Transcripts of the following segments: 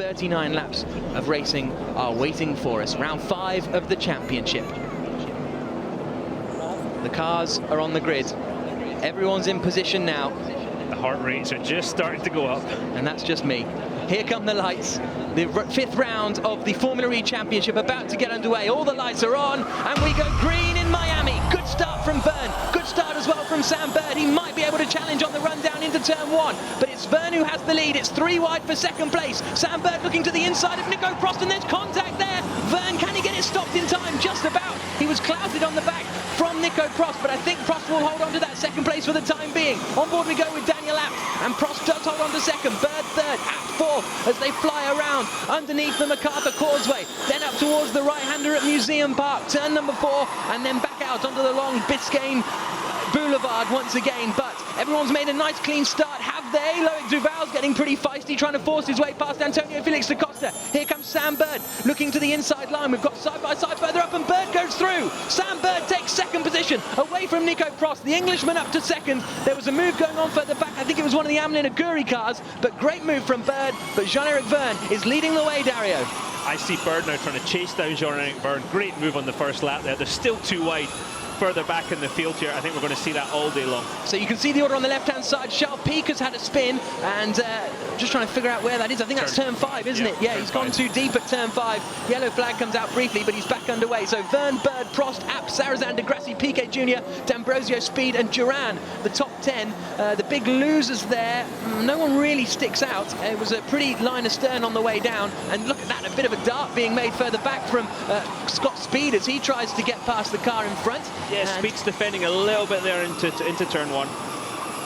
39 laps of racing are waiting for us. Round 5 of the championship. The cars are on the grid. Everyone's in position now. The heart rates are just starting to go up. And that's just me. Here come the lights. The 5th round of the Formula E Championship about to get underway. All the lights are on, and we go green in Miami. Good start from Vergne. Good start as well from Sam Bird. He might be able to challenge on the run down into turn 1, but it's Vergne who has the lead. It's 3 wide for 2nd place. Sam Bird looking to the inside of Nico Prost, and there's contact there. Vergne, can he get it stopped in time? Just about. He was clouted on the back from Nico Prost, but I think Prost will hold on to that 2nd place for the time being. On board we go with Daniel Abt, and Prost does hold on to 2nd. Bird 3rd, Abt 4th as they fly around underneath the MacArthur Causeway, then up towards the right-hander at Museum Park, turn number 4, and then back out onto the long Biscayne Boulevard once again. But everyone's made a nice clean start, have they? Loic Duval's getting pretty feisty, trying to force his way past Antonio Felix da Costa. Here comes Sam Bird looking to the inside line. We've got side by side further up, and Bird goes through. Sam Bird takes 2nd position away from Nico Prost, the Englishman up to 2nd. There was a move going on further back. I think it was one of the Amelin Aguri cars, but great move from Bird. But Jean-Eric Vergne is leading the way, Dario. I see Bird now trying to chase down Jean-Eric Vergne. Great move on the first lap there. They're still too wide further back in the field here. I think we're going to see that all day long. So you can see the order on the left-hand side. Charles Piquet has had a spin, and just trying to figure out where that is. I think that's turn 5, isn't it? Yeah, he's gone too deep at turn 5. Yellow flag comes out briefly, but he's back underway. So Vergne, Bird, Prost, Abt, Sarrazin, De Grassi, Piquet Jr, D'Ambrosio, Speed, and Duran, the top 10. The big losers there, no one really sticks out. It was a pretty line astern on the way down, and look at that, a bit of a dart being made further back from Scott Speed as he tries to get past the car in front. Yeah, Speed's defending a little bit there into turn 1.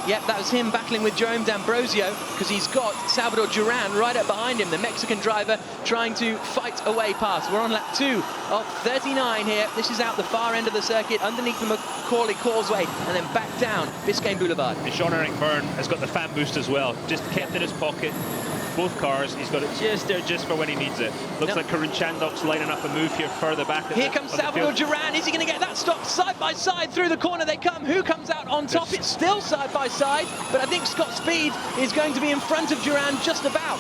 Yep, that was him battling with Jerome D'Ambrosio, because he's got Salvador Duran right up behind him, the Mexican driver trying to fight away past. We're on lap 2 of 39 here. This is out the far end of the circuit, underneath the Macaulay Causeway, and then back down Biscayne Boulevard. Jean-Eric Vergne has got the fan boost as well, just kept in his pocket. Both cars, he's got it just there, just for when he needs it. Looks like Karun Chandok's lining up a move here further back. Here comes Salvador Duran. Is he going to get that stop? Side by side through the corner they come. Who comes out on top? It's still side by side, but I think Scott Speed is going to be in front of Duran just about.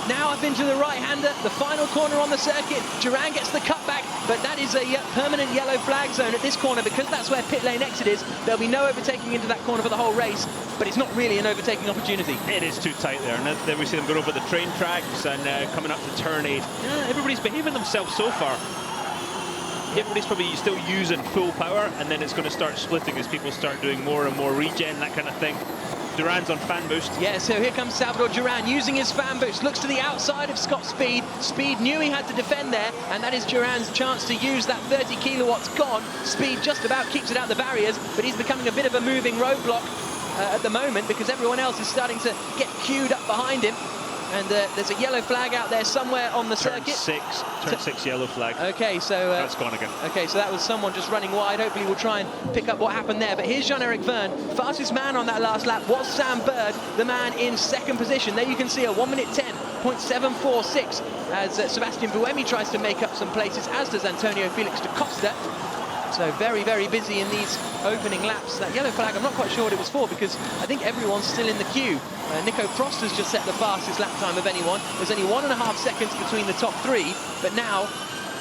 Now up into the right-hander, the final corner on the circuit. Duran gets the cutback, but that is a permanent yellow flag zone at this corner, because that's where pit lane exit is. There'll be no overtaking into that corner for the whole race, but it's not really an overtaking opportunity. It is too tight there, and then we see them go over the train tracks and coming up to turn 8. Yeah, everybody's behaving themselves so far. Everybody's probably still using full power, and then it's going to start splitting as people start doing more and more regen, that kind of thing. Duran's on fan boost. Yeah, so here comes Salvador Duran using his fan boost. Looks to the outside of Scott Speed. Speed knew he had to defend there, and that is Duran's chance to use that 30 kilowatts gone. Speed just about keeps it out the barriers, but he's becoming a bit of a moving roadblock at the moment, because everyone else is starting to get queued up behind him. And there's a yellow flag out there somewhere on the circuit. Turn 6 yellow flag. Okay, so that's gone again. Okay, so that was someone just running wide. Hopefully we'll try and pick up what happened there. But here's Jean-Eric Vergne. Fastest man on that last lap was Sam Bird, the man in 2nd position. There you can see a 1:10.746 as Sebastian Buemi tries to make up some places, as does Antonio Felix da Costa. So very, very busy in these opening laps. That yellow flag, I'm not quite sure what it was for, because I think everyone's still in the queue. Nico Prost has just set the fastest lap time of anyone. There's only 1.5 seconds between the top 3, but now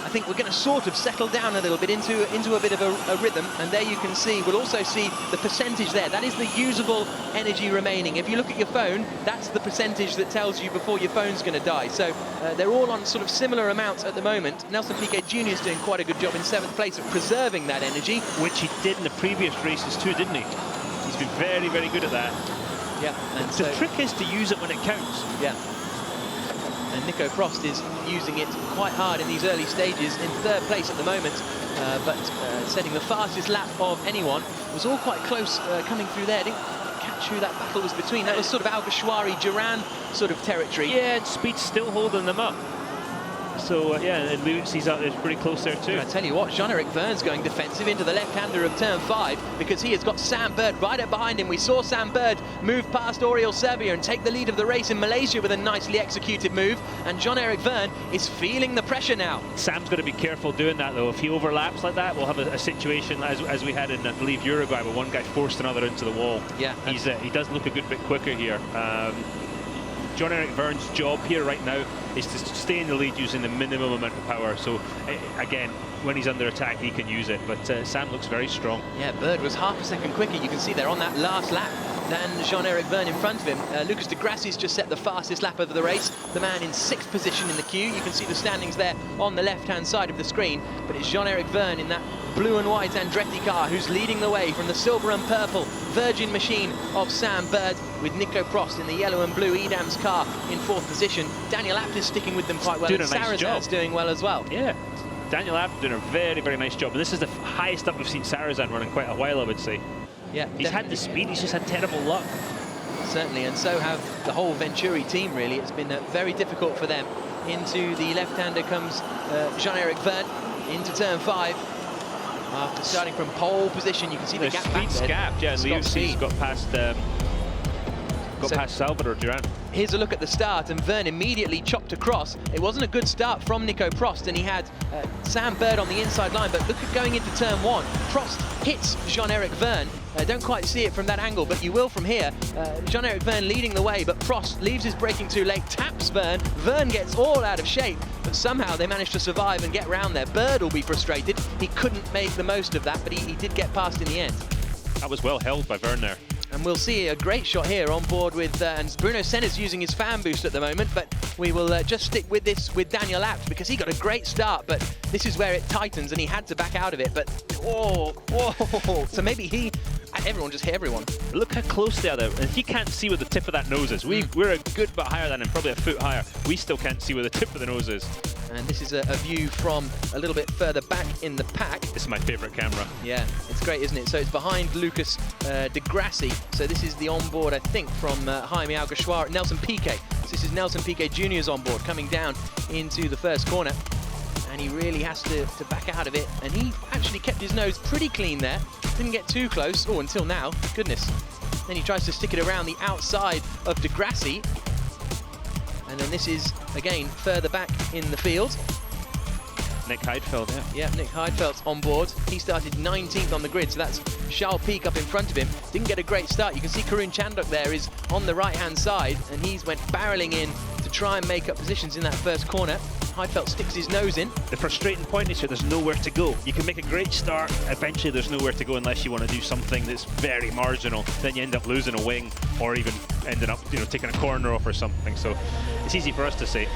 I think we're going to sort of settle down a little bit into a bit of a rhythm. And there you can see, we'll also see the percentage there. That is the usable energy remaining. If you look at your phone, that's the percentage that tells you before your phone's going to die. So they're all on sort of similar amounts at the moment. Nelson Piquet Jr. is doing quite a good job in 7th place of preserving that energy. Which he did in the previous races too, didn't he? He's been very, very good at that. Yeah. And the trick is to use it when it counts. Yeah. And Nico Prost is using it quite hard in these early stages, in 3rd place at the moment, but setting the fastest lap of anyone. It was all quite close coming through there. Didn't catch who that battle was between. That was sort of Alguersuari, Duran sort of territory. Yeah, and Speed's still holding them up. So, yeah, and Lucy's out there pretty close there too. I tell you what, Jean-Eric Vergne's going defensive into the left-hander of turn 5, because he has got Sam Bird right up behind him. We saw Sam Bird move past Oriol Servia and take the lead of the race in Malaysia with a nicely executed move, and Jean-Eric Vergne is feeling the pressure now. Sam's got to be careful doing that, though. If he overlaps like that, we'll have a situation as we had in, I believe, Uruguay, where one guy forced another into the wall. Yeah. He does look a good bit quicker here. Jean-Eric Vergne's job here right now is to stay in the lead using the minimum amount of power. So again, when he's under attack, he can use it. But Sam looks very strong. Yeah, Bird was half a second quicker. You can see there on that last lap than Jean-Eric Vergne in front of him. Lucas de Grassi's just set the fastest lap of the race. The man in 6th position in the queue. You can see the standings there on the left-hand side of the screen. But it's Jean-Eric Vergne in that blue and white Andretti car who's leading the way from the silver and purple Virgin machine of Sam Bird, with Nico Prost in the yellow and blue Edam's car in 4th position. Daniel Abt is sticking with them quite well. Doing and a nice job. Sarrazan's doing well as well. Yeah. Daniel Abt doing a very, very nice job. And this is the highest up we've seen Sarrazan running quite a while, I would say. Yeah, he's had the speed, he's just had terrible luck. Certainly, and so have the whole Venturi team, really. It's been very difficult for them. Into the left-hander comes Jean-Eric Vergne into turn 5. After starting from pole position, you can see the gap back there. Gap, yeah, and Lewis got past Salvador Duran. Here's a look at the start, and Vergne immediately chopped across. It wasn't a good start from Nico Prost, and he had Sam Bird on the inside line, but look at going into turn 1. Prost hits Jean-Eric Vergne. Don't quite see it from that angle, but you will from here. Jean-Eric Vergne leading the way, but Prost leaves his braking too late, taps Vergne. Vergne gets all out of shape, but somehow they managed to survive and get round there. Bird will be frustrated. He couldn't make the most of that, but he did get past in the end. That was well held by Vergne there. And we'll see a great shot here on board with, and Bruno Senna's using his fan boost at the moment, but we will just stick with this with Daniel Abt, because he got a great start, but this is where it tightens and he had to back out of it. But, so maybe everyone just hit everyone. Look how close they are there, and he can't see where the tip of that nose is. We're a good bit higher than him, probably a foot higher. We still can't see where the tip of the nose is. And this is a view from a little bit further back in the pack. This is my favourite camera. Yeah, it's great, isn't it? So it's behind Lucas de Grassi. So this is the onboard, I think, from Jaime Alguersuari, Nelson Piquet. So this is Nelson Piquet Jr.'s onboard coming down into the first corner. And he really has to back out of it. And he actually kept his nose pretty clean there. Didn't get too close. Oh, until now. Goodness. Then he tries to stick it around the outside of de Grassi. And then this is, again, further back in the field. Nick Heidfeld, yeah. Yeah, Nick Heidfeld's on board. He started 19th on the grid, so that's Charles Pic up in front of him. Didn't get a great start. You can see Karun Chandok there is on the right-hand side, and he's went barreling in to try and make up positions in that first corner. Heidfeld sticks his nose in. The frustrating point is here, there's nowhere to go. You can make a great start, eventually there's nowhere to go unless you want to do something that's very marginal. Then you end up losing a wing, or even ending up, taking a corner off or something. So it's easy for us to say,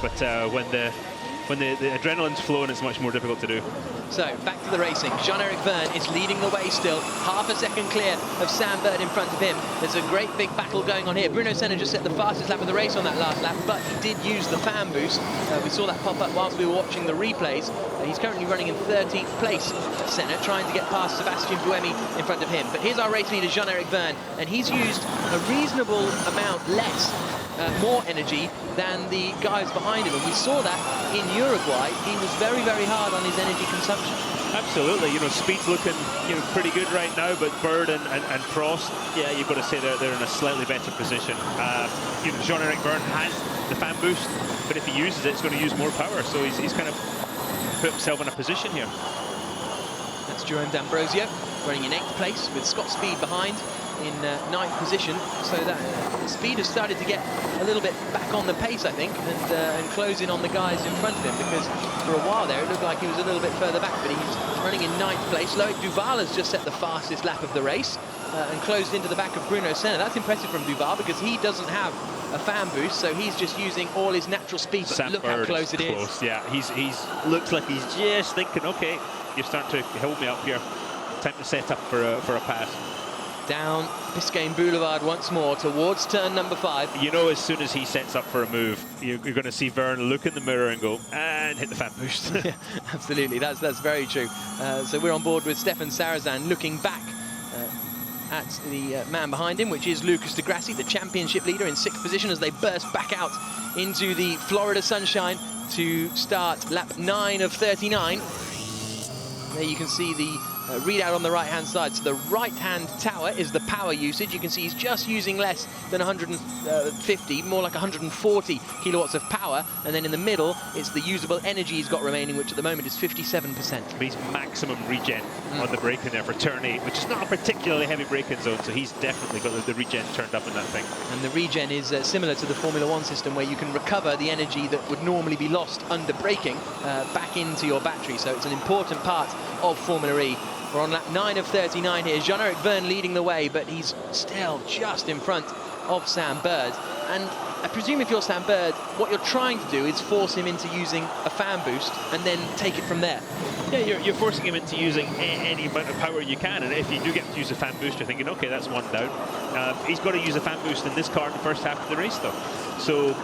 but when the adrenaline's flowing, it's much more difficult to do. So, back to the racing. Jean-Eric Vergne is leading the way still. Half a second clear of Sam Bird in front of him. There's a great big battle going on here. Bruno Senna just set the fastest lap of the race on that last lap, but he did use the fan boost. We saw that pop up whilst we were watching the replays. He's currently running in 13th place, Senna, trying to get past Sebastian Buemi in front of him. But here's our race leader, Jean-Eric Vergne, and he's used a reasonable amount less more energy than the guys behind him, and we saw that in Uruguay. He was very, very hard on his energy consumption. Absolutely, speed's looking pretty good right now, but Bird and Prost, yeah, you've got to say they're in a slightly better position. Jean-Eric Vergne has the fan boost, but if he uses it, it's going to use more power, so he's kind of put himself in a position here. That's Jerome D'Ambrosio running in 8th place with Scott Speed behind in 9th position, so that Speed has started to get a little bit back on the pace, I think, and close in on the guys in front of him, because for a while there it looked like he was a little bit further back, but he's running in 9th place. Loic Duval has just set the fastest lap of the race and closed into the back of Bruno Senna. That's impressive from Duval, because he doesn't have a fan boost, so he's just using all his natural speed. But look how close it is. Yeah, he's looks like he's just thinking, okay, you're starting to hold me up here. Time to set up for a pass. Down Biscayne Boulevard once more towards turn number 5. As soon as he sets up for a move, you're going to see Vergne look in the mirror and go, and hit the fan boost. Yeah, absolutely, that's very true. So we're on board with Stefan Sarrazin looking back at the man behind him, which is Lucas de Grassi, the championship leader, in 6th position as they burst back out into the Florida sunshine to start lap 9 of 39. There you can see the readout on the right-hand side. So the right-hand tower is the power usage. You can see he's just using less than 150, more like 140 kilowatts of power. And then in the middle, it's the usable energy he's got remaining, which at the moment is 57%. He's maximum regen on the braking there for turn 8, which is not a particularly heavy braking zone, so he's definitely got the regen turned up in that thing. And the regen is similar to the Formula 1 system, where you can recover the energy that would normally be lost under braking back into your battery. So it's an important part of Formula E. We're on lap 9 of 39 here. Jean-Eric Vergne leading the way, but he's still just in front of Sam Bird. And I presume if you're Sam Bird, what you're trying to do is force him into using a fan boost and then take it from there. Yeah, you're forcing him into using any amount of power you can, and if you do get to use a fan boost, you're thinking, okay, that's one down. He's got to use a fan boost in this car in the first half of the race, though. So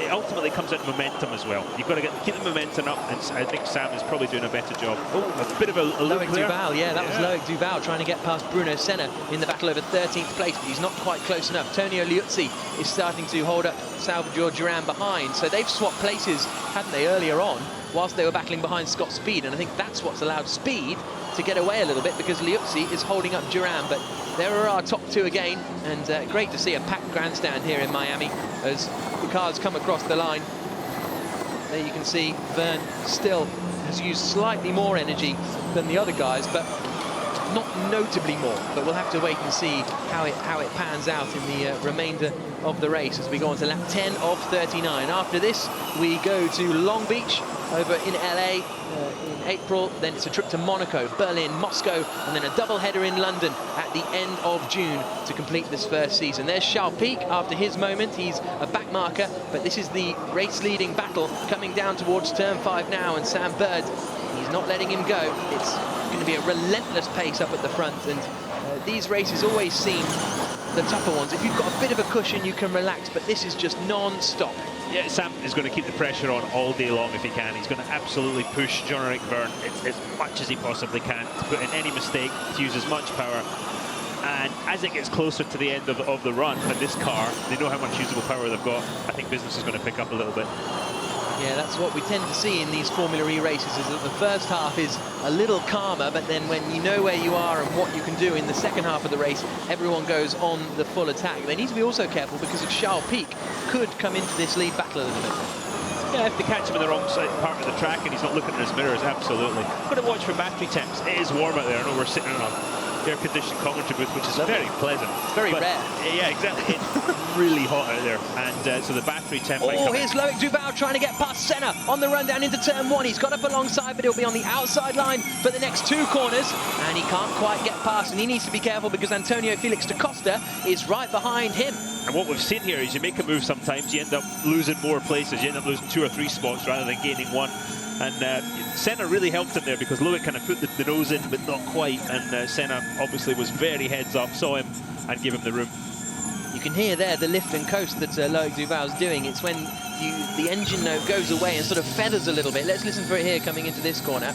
it ultimately comes out momentum as well. You've got to keep the momentum up, and I think Sam is probably doing a better job. Oh, a bit of a Loic Duval, yeah, that was Loic Duval trying to get past Bruno Senna in the battle over 13th place, but he's not quite close enough. Tonio Liuzzi is starting to hold up Salvador Duran behind, so they've swapped places, hadn't they, earlier on, whilst they were battling behind Scott Speed, and I think that's what's allowed Speed to get away a little bit, because Liuzzi is holding up Duran. But there are our top two again, and great to see a packed grandstand here in Miami as the cars come across the line. There you can see Vergne still has used slightly more energy than the other guys, but not notably more. But we'll have to wait and see how it pans out in the remainder of the race as we go on to lap 10 of 39. After this, we go to Long Beach over in LA in April. Then it's a trip to Monaco, Berlin, Moscow, and then a double header in London at the end of June to complete this first season. There's Charles Piquet after his moment. He's a back marker, but this is the race-leading battle coming down towards turn 5 now, and Sam Bird, he's not letting him go. It's going to be a relentless pace up at the front, and these races always seem the tougher ones. If you've got a bit of a cushion, you can relax, but this is just non-stop. Yeah, Sam is going to keep the pressure on all day long if he can. He's going to absolutely push Jean-Eric Vergne as much as he possibly can to put in any mistake, to use as much power. And as it gets closer to the end of the run for this car, they know how much usable power they've got. I think business is going to pick up a little bit. Yeah, that's what we tend to see in these Formula E races, is that the first half is a little calmer, but then when you know where you are and what you can do in the second half of the race, everyone goes on the full attack. They need to be also careful because of Charles Piquet could come into this lead battle a little bit. Yeah, if they catch him in the wrong side part of the track and he's not looking at his mirrors, absolutely. Got to watch for battery temps. It is warm out there. I know we're sitting in a air-conditioned commentary booth, which is very pleasant. It's very rare. Yeah, exactly. It's really hot out there, and so the battery temp might come here's in. Loic Duval trying to get past Senna on the run down into turn 1. He's got up alongside, but he'll be on the outside line for the next 2 corners, and he can't quite get past, and he needs to be careful because Antonio Felix da Costa is right behind him. And what we've seen here is you make a move sometimes, you end up losing more places, you end up losing 2 or 3 spots rather than gaining 1. And Senna really helped him there because Loic kind of put the nose in, but not quite. And Senna obviously was very heads up, saw him and gave him the room. You can hear there the lift and coast that Loic Duval's doing. It's when the engine note goes away and sort of feathers a little bit. Let's listen for it here coming into this corner.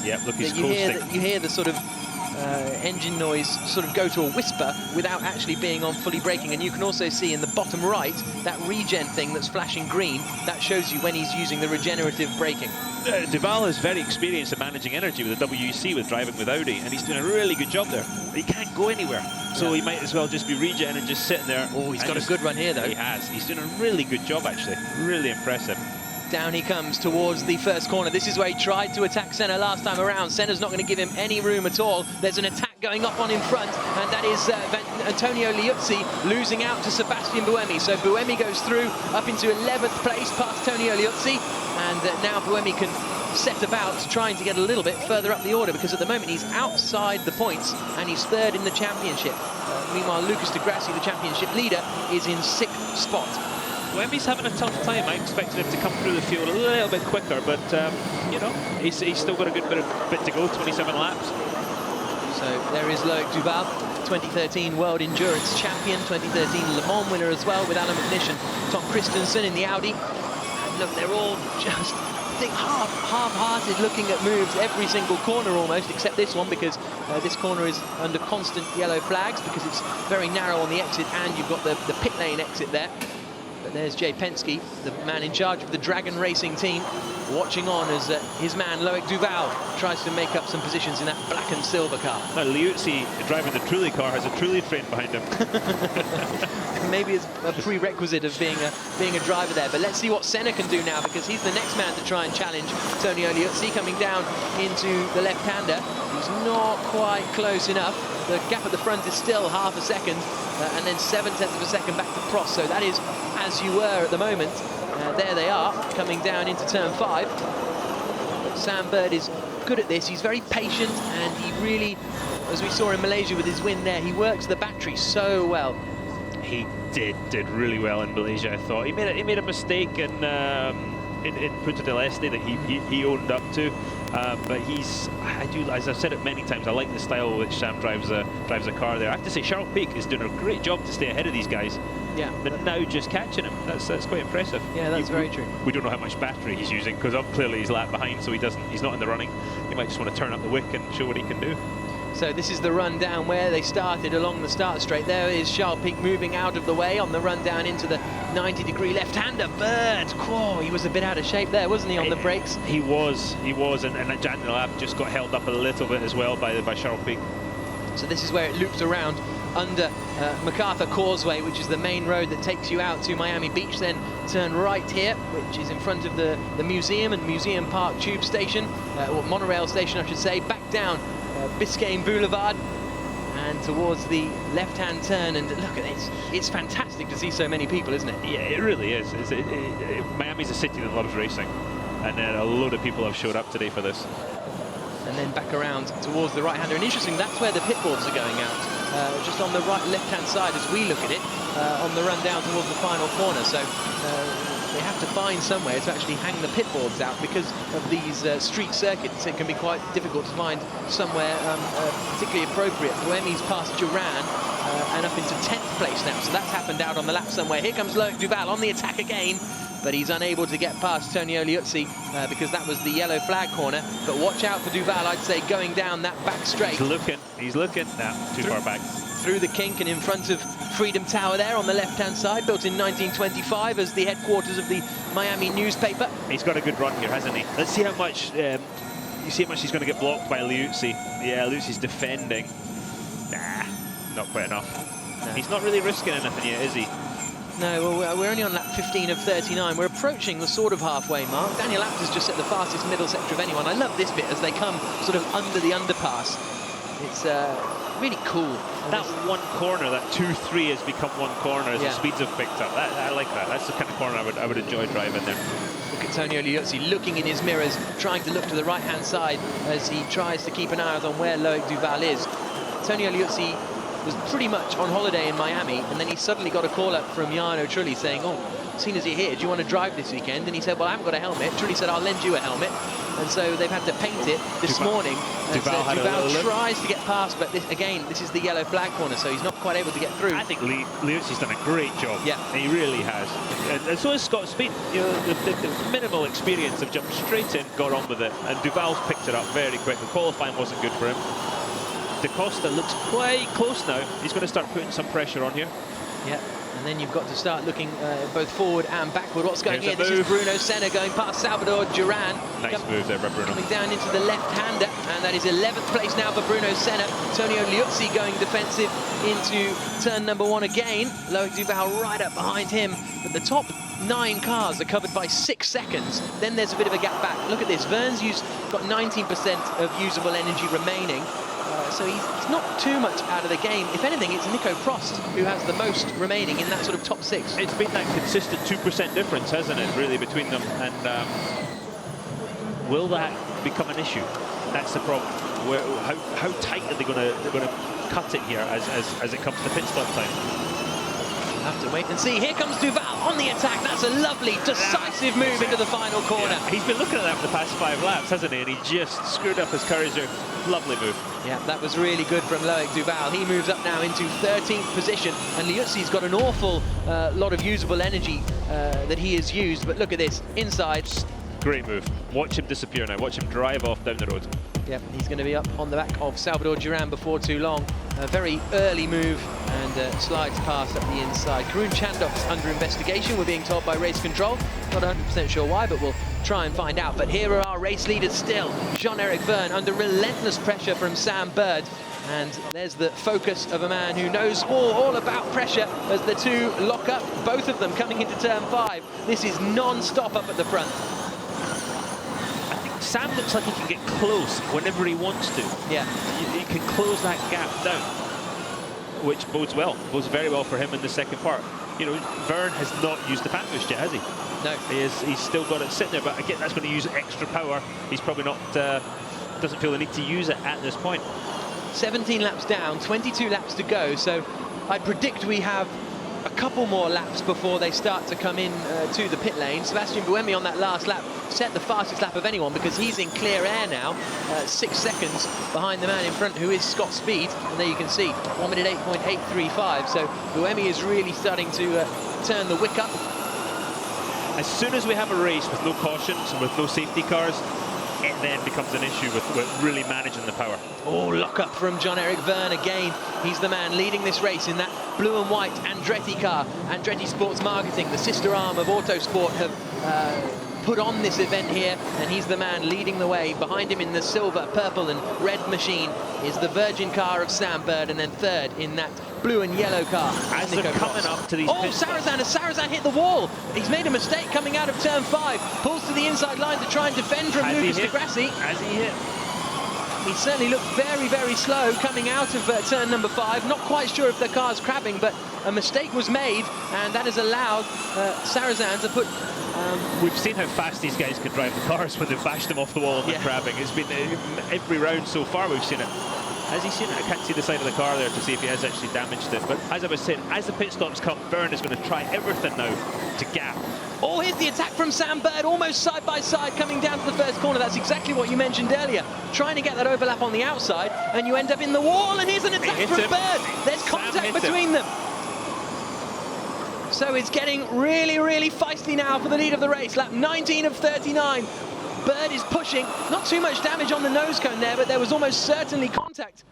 Yep, look, he's you coasting. hear the sort of engine noise sort of go to a whisper without actually being on fully braking. And you can also see in the bottom right that regen thing that's flashing green. That shows you when he's using the regenerative braking. Duval is very experienced at managing energy with the WEC, with driving with Audi, and he's doing a really good job there. He can't go anywhere, so he might as well just be regen and just sitting there. Oh, he's got a good run here, though. He has. He's doing a really good job, actually. Really impressive. Down he comes towards the first corner. This is where he tried to attack Senna last time around. Senna's not going to give him any room at all. There's an attack going up on in front, and that is Antonio Liuzzi losing out to Sebastian Buemi. So Buemi goes through up into 11th place past Antonio Liuzzi, and now Buemi can set about trying to get a little bit further up the order, because at the moment he's outside the points and he's 3rd in the championship. Meanwhile, Lucas de Grassi, the championship leader, is in 6th spot. Buemi's having a tough time. I expected him to come through the field a little bit quicker, but you know, he's still got a good bit to go, 27 laps. So there is Loic Duval, 2013 World Endurance Champion, 2013 Le Mans winner as well with Alan McNish and Tom Christensen in the Audi. And look, they're all just, I think, half-hearted looking at moves every single corner almost, except this one, because this corner is under constant yellow flags because it's very narrow on the exit, and you've got the pit lane exit there. But There's Jay Penske, the man in charge of the Dragon Racing team, watching on as his man Loic Duval tries to make up some positions in that black and silver car. Now, Liuzzi, driving the Trulli car, has a Trulli train behind him. Maybe it's a prerequisite of being a driver there. But let's see what Senna can do now, because he's the next man to try and challenge Antonio Liuzzi, coming down into the left-hander. He's not quite close enough. The gap at the front is still half a second, and then 0.7 of a second back to Prost. So that is as you were at the moment. There they are, coming down into turn 5. But Sam Bird is good at this. He's very patient, and he really, as we saw in Malaysia with his win there, he works the battery so well. He did really well in Malaysia, I thought. He made a mistake in Punta del Este that he owned up to. But as I've said it many times, I like the style which Sam drives a car there. I have to say, Charles Piquet is doing a great job to stay ahead of these guys. Yeah. But now just catching him, that's quite impressive. Yeah, that's very true. We don't know how much battery he's using, because clearly he's lap behind, so he's not in the running. He might just want to turn up the wick and show what he can do. So this is the run down where they started along the start straight. There is Charles Piquet moving out of the way on the run down into the 90-degree left-hander. Bird, whoa, he was a bit out of shape there, wasn't he, on the brakes? He was, and Jan Lab just got held up a little bit as well by Charles Piquet. So this is where it loops around under MacArthur Causeway, which is the main road that takes you out to Miami Beach. Then turn right here, which is in front of the museum and Museum Park Tube Station, or monorail station, I should say. Back down Biscayne Boulevard and towards the left-hand turn, and look at this. It's fantastic to see so many people, isn't it? Yeah, it really is. Miami's a city that loves racing, and a load of people have showed up today for this. And then back around towards the right-hander, and interesting, that's where the pit boards are going out, just on the left-hand side as we look at it, on the run down towards the final corner. So they have to find somewhere to actually hang the pit boards out, because of these street circuits. It can be quite difficult to find somewhere particularly appropriate. Buemi's past Duran and up into 10th place now, so that's happened out on the lap somewhere. Here comes Loic Duval on the attack again, but he's unable to get past Antonio Liuzzi because that was the yellow flag corner. But watch out for Duval, I'd say, going down that back straight. He's looking. Nah, too far back. Through the kink and in front of Freedom Tower there on the left-hand side, built in 1925 as the headquarters of the Miami newspaper. He's got a good run here, hasn't he? Let's see how much, you see how much he's going to get blocked by Liuzzi. Yeah, Liuzzi's defending. Nah, not quite enough. No. He's not really risking anything yet, is he? No, well, we're only on lap 15 of 39. We're approaching the sort of halfway mark. Daniel Abt has just set the fastest middle sector of anyone. I love this bit as they come sort of under the underpass. It's really cool. That one corner, that 2-3 has become one corner as the speeds have picked up. I like that. That's the kind of corner I would enjoy driving there. Look at Antonio Liuzzi looking in his mirrors, trying to look to the right-hand side as he tries to keep an eye on where Loic Duval is. Antonio Liuzzi was pretty much on holiday in Miami, and then he suddenly got a call up from Jarno Trulli saying, "Oh, seeing as you're here, do you want to drive this weekend?" And he said, "Well, I haven't got a helmet." Trulli said, "I'll lend you a helmet." And so they've had to paint it this morning. Duval tries to get past, but this is the yellow flag corner, so he's not quite able to get through. I think Liuzzi's done a great job. Yeah, he really has. And so has Scott Speed. You know, the minimal experience of jumped straight in, got on with it, and Duval's picked it up very quickly. Qualifying wasn't good for him. Da Costa looks quite close now. He's going to start putting some pressure on here. Yeah, and then you've got to start looking both forward and backward. What's going here? This is Bruno Senna going past Salvador Duran. Nice move there by Bruno. Coming down into the left-hander, and that is 11th place now for Bruno Senna. Antonio Liuzzi going defensive into turn number 1 again. Loic Duval right up behind him, but the top 9 cars are covered by 6 seconds. Then there's a bit of a gap back. Look at this. Vergne's got 19% of usable energy remaining. So he's not too much out of the game. If anything, it's Nico Prost who has the most remaining in that sort of top 6. It's been that consistent 2% difference, hasn't it, really, between them? And will that become an issue? That's the problem. How tight are they going to cut it here as it comes to pit stop time? We'll have to wait and see. Here comes Duval on the attack. That's a lovely, decisive move into the final corner. Yeah, he's been looking at that for the past 5 laps, hasn't he? And he just screwed up his courage there. Lovely move. Yeah, that was really good from Loic Duval. He moves up now into 13th position, and Liuzzi's got an awful lot of usable energy that he has used. But look at this, inside. Great move. Watch him disappear now. Watch him drive off down the road. Yep, he's going to be up on the back of Salvador Duran before too long. A very early move and slides past up the inside. Karun Chandok's under investigation, we're being told by race control. Not 100% sure why, but we'll try and find out. But here are our race leaders still. Jean-Eric Vergne under relentless pressure from Sam Bird. And there's the focus of a man who knows all about pressure as the two lock up, both of them coming into turn 5. This is non-stop up at the front. I think Sam looks like he can get close whenever he wants to. Yeah. He can close that gap down, which bodes well, bodes very well for him in the second part. You know, Vergne has not used the fan boost yet, has he? No. He's still got it sitting there, but again, that's going to use extra power. He's probably not, doesn't feel the need to use it at this point. 17 laps down, 22 laps to go, so I predict we have a couple more laps before they start to come in to the pit lane. Sebastian Buemi on that last lap set the fastest lap of anyone because he's in clear air now, 6 seconds behind the man in front who is Scott Speed, and there you can see 1 minute 8.835, so Buemi is really starting to turn the wick up. As soon as we have a race with no cautions and with no safety cars, it then becomes an issue with really managing the power. Oh, lock up from Jean-Eric Vergne again. He's the man leading this race in that blue and white Andretti car. Andretti Sports Marketing, the sister arm of Autosport, have put on this event here, and he's the man leading the way. Behind him in the silver, purple and red machine is the Virgin car of Sam Bird, and then third in that blue and yellow car. As they're coming up to these pit stops. Sarazan hit the wall. He's made a mistake coming out of turn 5. Pulls to the inside line to try and defend from Lucas di Grassi. As he hit. He certainly looked very, very slow coming out of turn number 5. Not quite sure if the car's crabbing, but a mistake was made, and that has allowed Sarazan to put... We've seen how fast these guys can drive the cars when they've bashed them off the wall and they're crabbing. It's been every round so far we've seen it. Has he seen it? I can't see the side of the car there to see if he has actually damaged it. But as I was saying, as the pit stops come, Vergne is going to try everything now to gap. Oh, here's the attack from Sam Bird, almost side by side, coming down to the first corner. That's exactly what you mentioned earlier. Trying to get that overlap on the outside, and you end up in the wall, and here's an attack from Bird. There's contact between them. So it's getting really, really feisty now for the lead of the race. Lap 19 of 39. Bird is pushing. Not too much damage on the nose cone there, but there was almost certainly contact.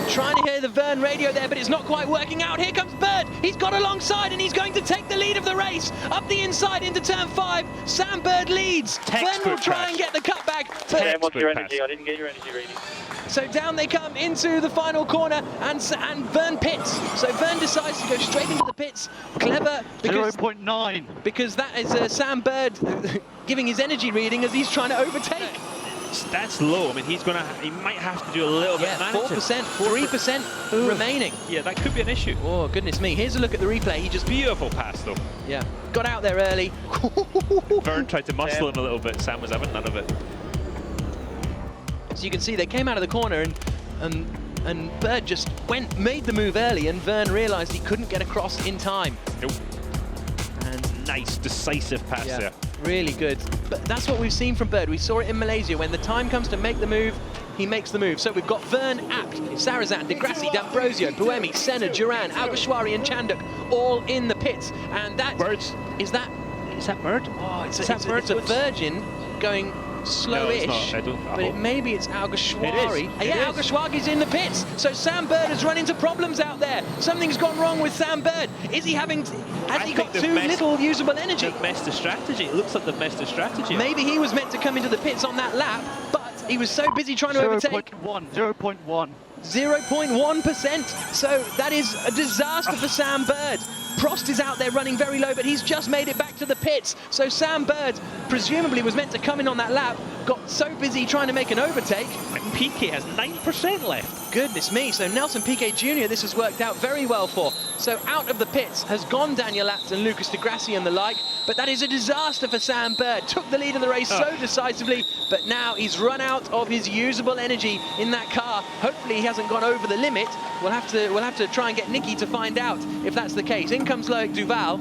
Trying to hear the Vergne radio there, but it's not quite working out. Here comes Bird. He's got alongside, and he's going to take the lead of the race. Up the inside into turn 5. Sam Bird leads. Vergne will try and get the cutback. What's your energy? I didn't get your energy reading. So down they come into the final corner, and Vergne pits. So Vergne decides to go straight into the pits. Clever, because 0.9. Because that is Sam Bird giving his energy reading as he's trying to overtake. That's low. I mean, he might have to do a little bit of managing. 4%, 3% remaining. Yeah, that could be an issue. Oh, goodness me. Here's a look at the replay. He just... Beautiful pass, though. Yeah, got out there early. Vergne tried to muscle him a little bit. Sam was having none of it. So you can see they came out of the corner, and Bird just made the move early, and Vergne realised he couldn't get across in time. Nope. And nice, decisive pass there. Really good. But that's what we've seen from Bird. We saw it in Malaysia. When the time comes to make the move, he makes the move. So we've got Vergne, Abt, Sarazan, di Grassi, D'Ambrosio, Buemi, Senna, Duran, Alguersuari and Chandok all in the pits. And that... Is that Bird? Oh, it's a Virgin going slowish, but maybe it's Alguersuari. Yeah, Alguersuari's in the pits. So Sam Bird has run into problems out there. Something's gone wrong with Sam Bird. Has he got too little usable energy? They've messed the strategy. It looks like they've messed the strategy. Maybe he was meant to come into the pits on that lap, but he was so busy trying to overtake. 0.1. 0.1%. So that is a disaster for Sam Bird. Prost is out there running very low, but he's just made it back to the pits. So Sam Bird presumably was meant to come in on that lap, got so busy trying to make an overtake. And Piquet has 9% left. Goodness me, so Nelson Piquet Jr. this has worked out very well for. So out of the pits has gone Daniel Abt and Lucas di Grassi and the like, but that is a disaster for Sam Bird. Took the lead of the race so decisively, but now he's run out of his usable energy in that car. Hopefully he hasn't gone over the limit. We'll have to try and get Nicky to find out if that's the case. In comes Duval,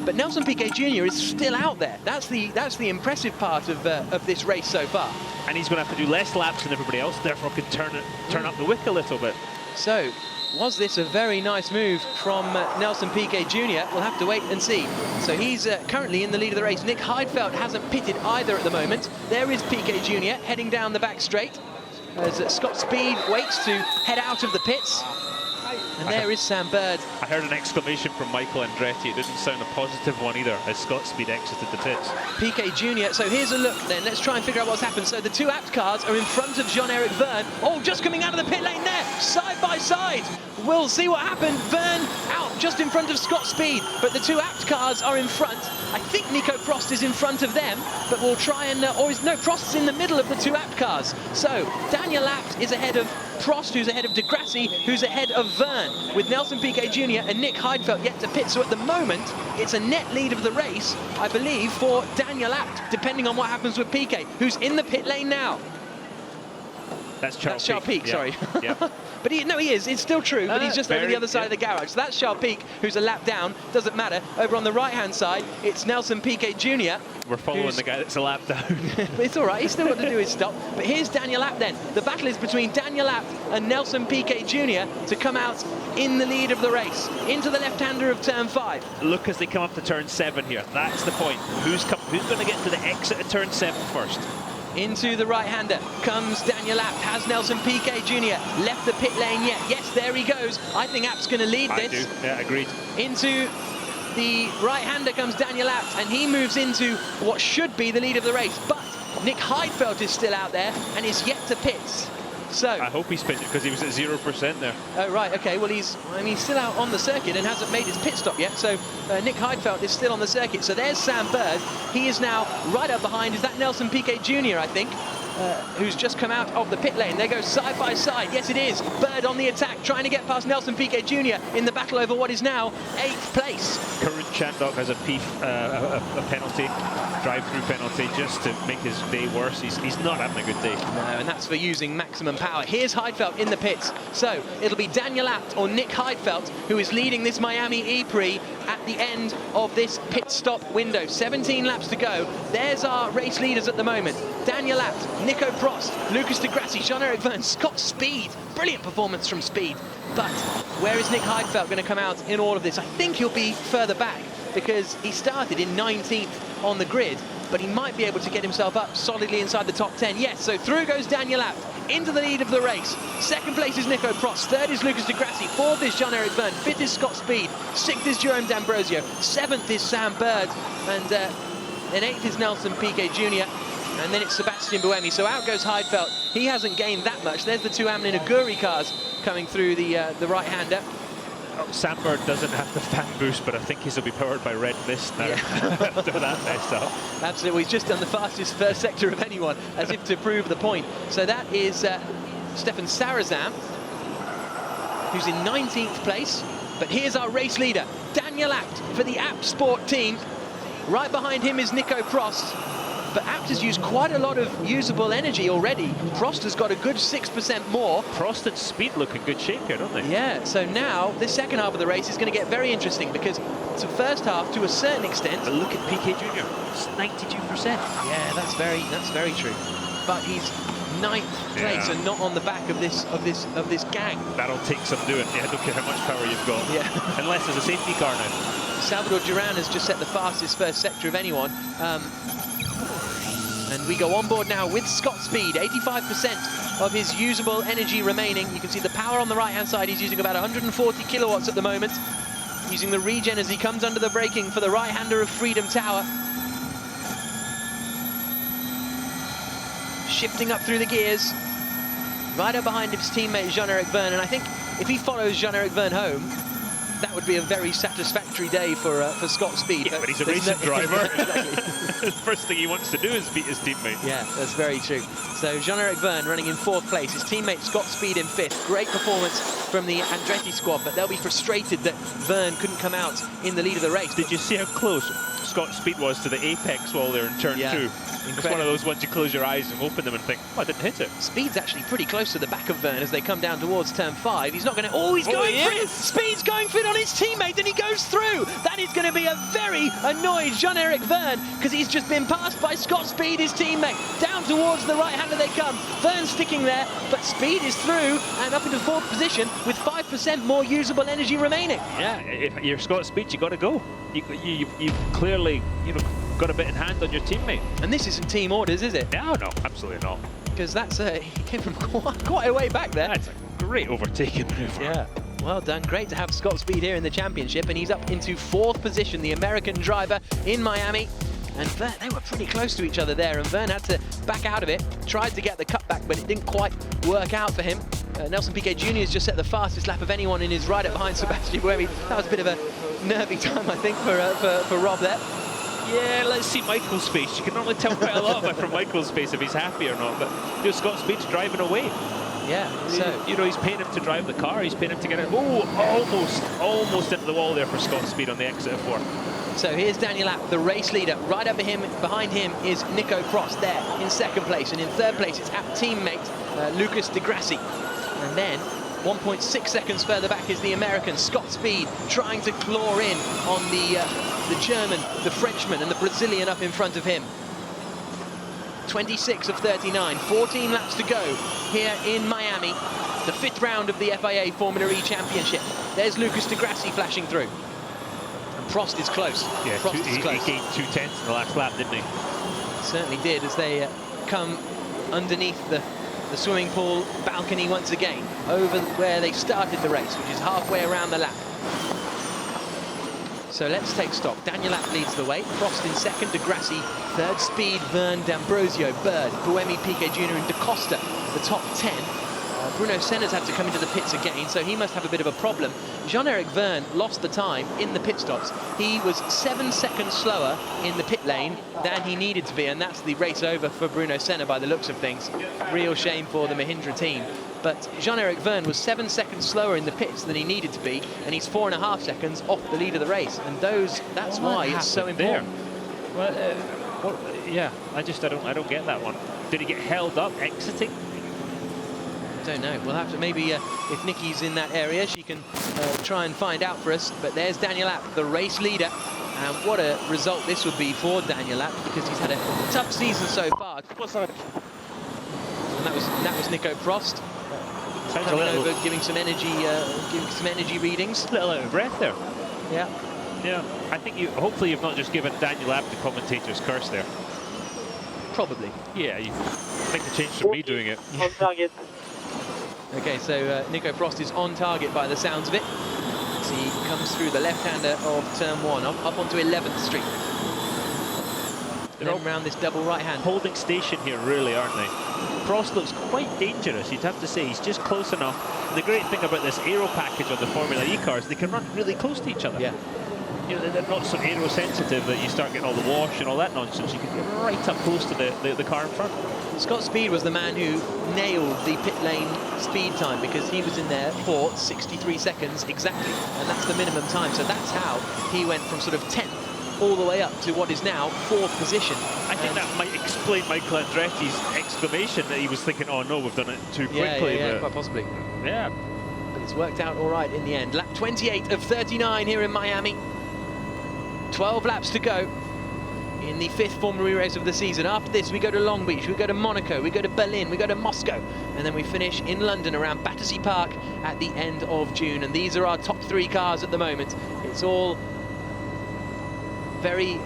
but Nelson Piquet Jr. is still out there. That's the impressive part of this race so far. And he's going to have to do less laps than everybody else, therefore can turn up the wick a little bit. So, was this a very nice move from Nelson Piquet Jr? We'll have to wait and see. So he's currently in the lead of the race. Nick Heidfeld hasn't pitted either at the moment. There is Piquet Jr heading down the back straight as Scott Speed waits to head out of the pits. And there is Sam Bird. I heard an exclamation from Michael Andretti. It didn't sound a positive one either, as Scott Speed exited the pits. Piquet Jr. So here's a look then. Let's try and figure out what's happened. So the two apt cars are in front of Jean-Eric Vergne. Oh, just coming out of the pit lane there, side by side. We'll see what happened. Vergne out just in front of Scott Speed, but the two apt cars are in front. I think Nico Prost is in front of them, but we'll try and, no, Prost's in the middle of the two apt cars. So Daniel Abt is ahead of Prost, who's ahead of De Grassi, who's ahead of Vergne, with Nelson Piquet Jr. and Nick Heidfeld yet to pit. So at the moment, it's a net lead of the race, I believe, for Daniel Abt, depending on what happens with Piquet, who's in the pit lane now. That's Charles Pique, yeah. sorry. Yeah. But he is, it's still true, but he's just over the other side of the garage. So that's Charles Pique, who's a lap down, doesn't matter. Over on the right-hand side, it's Nelson Piquet Jr. We're following the guy that's a lap down. But it's all right, he's still got to do his stop. But here's Daniel Abt then. The battle is between Daniel Abt and Nelson Piquet Jr. to come out in the lead of the race, into the left-hander of turn 5. Look as they come up to turn 7 here. That's the point. Who's going to get to the exit of turn 7 first? Into the right-hander comes Daniel Abt. Has Nelson Piquet Jr. left the pit lane yet? Yes, there he goes. I think Apt's going to lead this. I do, yeah, agreed. Into the right-hander comes Daniel Abt, and he moves into what should be the lead of the race. But Nick Heidfeld is still out there and is yet to pit. So I hope he's pitted because he was at 0% there. Oh, right, okay. Well, he's still out on the circuit and hasn't made his pit stop yet. So Nick Heidfeld is still on the circuit. So there's Sam Bird. He is now right up behind. Is that Nelson Piquet Jr., I think, who's just come out of the pit lane. They go side by side. Yes, it is. Bird on the attack, trying to get past Nelson Piquet Jr. in the battle over what is now 8th place. Current Chandok has a penalty, drive-through penalty, just to make his day worse. He's not having a good day. No, and that's for using maximum power. Here's Heidfeld in the pits. So it'll be Daniel Abt or Nick Heidfeld who is leading this Miami E-Prix at the end of this pit stop window. 17 laps to go. There's our race leaders at the moment. Daniel Abt, Nico Prost, Lucas de Grassi, Jean-Eric Vergne, Scott Speed. Brilliant performance from Speed. But where is Nick Heidfeld going to come out in all of this? I think he'll be further back because he started in 19th on the grid, but he might be able to get himself up solidly inside the top 10. Yes, so through goes Daniel Abt into the lead of the race. 2nd place is Nico Prost, 3rd is Lucas de Grassi, 4th is Jean-Eric Vergne, 5th is Scott Speed, 6th is Jerome D'Ambrosio, 7th is Sam Bird, and then 8th is Nelson Piquet Jr. And then it's Sebastian Buemi. So out goes Heidfeld. He hasn't gained that much. There's the two Amlin Aguri cars coming through the right-hander. Oh, Sam Bird doesn't have the fan boost, but I think he'll be powered by red mist now after that messed up. Absolutely. Well, he's just done the fastest first sector of anyone, as if to prove the point. So that is Stefan Sarazan, who's in 19th place. But here's our race leader, Daniel Abt, for the Abt Sport team. Right behind him is Nico Prost. But Abt has used quite a lot of usable energy already. Prost has got a good 6% more. Prost and Speed look in good shape here, don't they? Yeah, so now this second half of the race is going to get very interesting because it's a first half to a certain extent. But look at Piquet Jr. It's 92%. Yeah, that's very true. But he's 9th place and not on the back of this gang. That'll take some doing. Yeah, I don't care how much power you've got. Yeah. Unless there's a safety car now. Salvador Duran has just set the fastest first sector of anyone. And we go on board now with Scott Speed, 85% of his usable energy remaining. You can see the power on the right-hand side. He's using about 140 kilowatts at the moment, using the regen as he comes under the braking for the right-hander of Freedom Tower. Shifting up through the gears, right up behind his teammate Jean-Eric Vergne. And I think if he follows Jean-Eric Vergne home, that would be a very satisfactory day for Scott Speed. Yeah, but he's a racing driver. Exactly. The first thing he wants to do is beat his teammate. Yeah, that's very true. So Jean-Eric Vergne running in 4th place. His teammate Scott Speed in 5th. Great performance from the Andretti squad, but they'll be frustrated that Vergne couldn't come out in the lead of the race. Did you see how close Scott Speed was to the apex while they're in turn 2? It's one of those ones you close your eyes and open them and think, oh, I didn't hit it. Speed's actually pretty close to the back of Vergne as they come down towards turn 5. He's not going to... Oh, he's going for it! Speed's going for it on his teammate, and he goes through! That is going to be a very annoyed Jean-Eric Vergne, because he's just been passed by Scott Speed, his teammate. Down towards the right-hander they come. Vergne's sticking there, but Speed is through and up into 4th position with 5% more usable energy remaining. Yeah, if you're Scott Speed, you got to go. You've clearly, got a bit in hand on your teammate. And this isn't team orders, is it? No, absolutely not. Because that's he came from quite a way back there. That's a great overtaking maneuver. Yeah, well done. Great to have Scott Speed here in the championship, and he's up into 4th position, the American driver in Miami. And Vergne, they were pretty close to each other there, and Vergne had to back out of it, tried to get the cutback, but it didn't quite work out for him. Nelson Piquet Jr. has just set the fastest lap of anyone in his ride up behind Sebastian Buemi. That was a bit of a nervy time, I think, for Rob there. Yeah, let's see Michael's face. You can normally tell quite a lot from Michael's face if he's happy or not, but Scott Speed's driving away. Yeah, so... he's paying him to drive the car, he's paying him to get it... Oh, almost into the wall there for Scott Speed on the exit of 4. So here's Daniel Abt, the race leader. Right up behind him is Nico Prost there in 2nd place. And in 3rd place, it's Abt teammate Lucas Di Grassi. And then 1.6 seconds further back is the American Scott Speed, trying to claw in on the German, the Frenchman, and the Brazilian up in front of him. 26 of 39, 14 laps to go here in Miami, the 5th round of the FIA Formula E Championship. There's Lucas Di Grassi flashing through. And Prost is close. Yeah, Prost is close. He gained 2/10 in the last lap, didn't he? Certainly did, as they come underneath the swimming pool balcony once again, over where they started the race, which is halfway around the lap. So let's take stock. Daniel Abt leads the way. Prost in 2nd, Di Grassi 3rd, Speed, Vergne, D'Ambrosio, Bird, Buemi, Piquet Jr. and Da Costa, the top 10. Bruno Senna's had to come into the pits again, so he must have a bit of a problem. Jean-Eric Vergne lost the time in the pit stops. He was 7 seconds slower in the pit lane than he needed to be, and that's the race over for Bruno Senna by the looks of things. Real shame for the Mahindra team. But Jean-Eric Vergne was 7 seconds slower in the pits than he needed to be, and he's 4.5 seconds off the lead of the race. And that's why it's so important. Well, yeah, I don't get that one. Did he get held up exiting? I don't know. We'll have to maybe, if Nikki's in that area, she can try and find out for us. But there's Daniel Abt, the race leader. And what a result this would be for Daniel Abt, because he's had a tough season so far. And that was Nico Prost. Over giving some energy readings. A little out of breath there. Yeah. Yeah. I think hopefully you've not just given Daniel Abt the commentator's curse there. Probably. Yeah, you make the change from me doing it. On target. Okay, so Nico Prost is on target by the sounds of it. As he comes through the left-hander of turn 1, up onto 11th Street. Then around this double right-hand. Holding station here, really, aren't they? Prost looks quite dangerous, you'd have to say. He's just close enough. And the great thing about this aero package on the Formula E cars, they can run really close to each other. Yeah. They're not so aero sensitive that you start getting all the wash and all that nonsense. You can get right up close to the car in front. Scott Speed was the man who nailed the pit lane speed time, because he was in there for 63 seconds exactly, and that's the minimum time. So that's how he went from sort of 10th all the way up to what is now 4th position. I think that might explain Michael Andretti's exclamation that he was thinking, oh no, we've done it too quickly. Yeah, quite possibly. Yeah. But it's worked out all right in the end. Lap 28 of 39 here in Miami. 12 laps to go in the 5th Formula E race of the season. After this, we go to Long Beach, we go to Monaco, we go to Berlin, we go to Moscow, and then we finish in London around Battersea Park at the end of June. And these are our top 3 cars at the moment. It's all very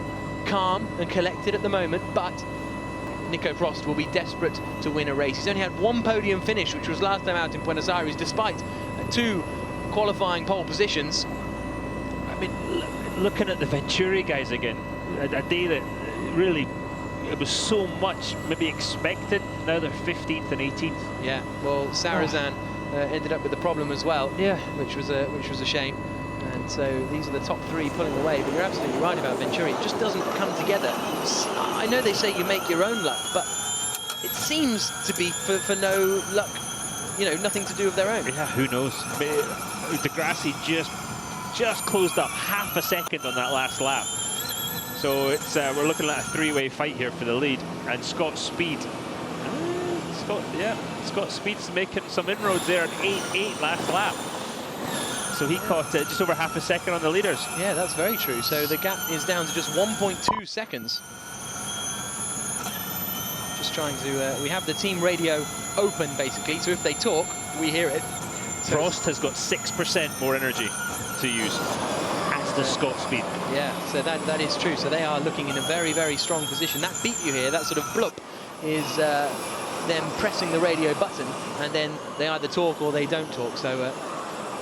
calm and collected at the moment, but Nico Prost will be desperate to win a race. He's only had 1 podium finish, which was last time out in Buenos Aires, despite 2 qualifying pole positions. I mean, looking at the Venturi guys again, a day that really, it was so much maybe expected. Now they're 15th and 18th. Yeah, well, Sarrazin ended up with the problem as well. Yeah, which was a shame. And so these are the top 3 pulling away. But you're absolutely right about Venturi. It just doesn't come together. I know they say you make your own luck, but it seems to be for no luck. Nothing to do of their own. Yeah, who knows? Di Grassi just closed up half a second on that last lap. So it's we're looking at a three-way fight here for the lead, and Scott Speed. Scott Speed's making some inroads there at 8.8 last lap. So he caught just over half a second on the leaders. Yeah, that's very true. So the gap is down to just 1.2 seconds. Just trying to, we have the team radio open basically, so if they talk, we hear it. So Prost has got 6% more energy to use, as does Scott Speed. Yeah, so that is true. So they are looking in a very, very strong position. That beat you hear, that sort of bloop, is them pressing the radio button, and then they either talk or they don't talk. So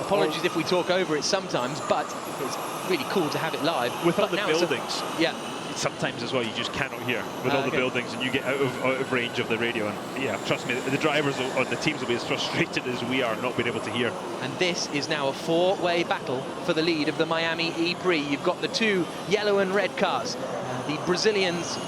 apologies if we talk over it sometimes, but it's really cool to have it live. With all the buildings. Yeah. Sometimes as well, you just cannot hear with all the buildings, and you get out of range of the radio. And yeah, trust me, the drivers on the teams will be as frustrated as we are not being able to hear. And this is now a four-way battle for the lead of the Miami E-Prix. You've got the two yellow and red cars. The Brazilians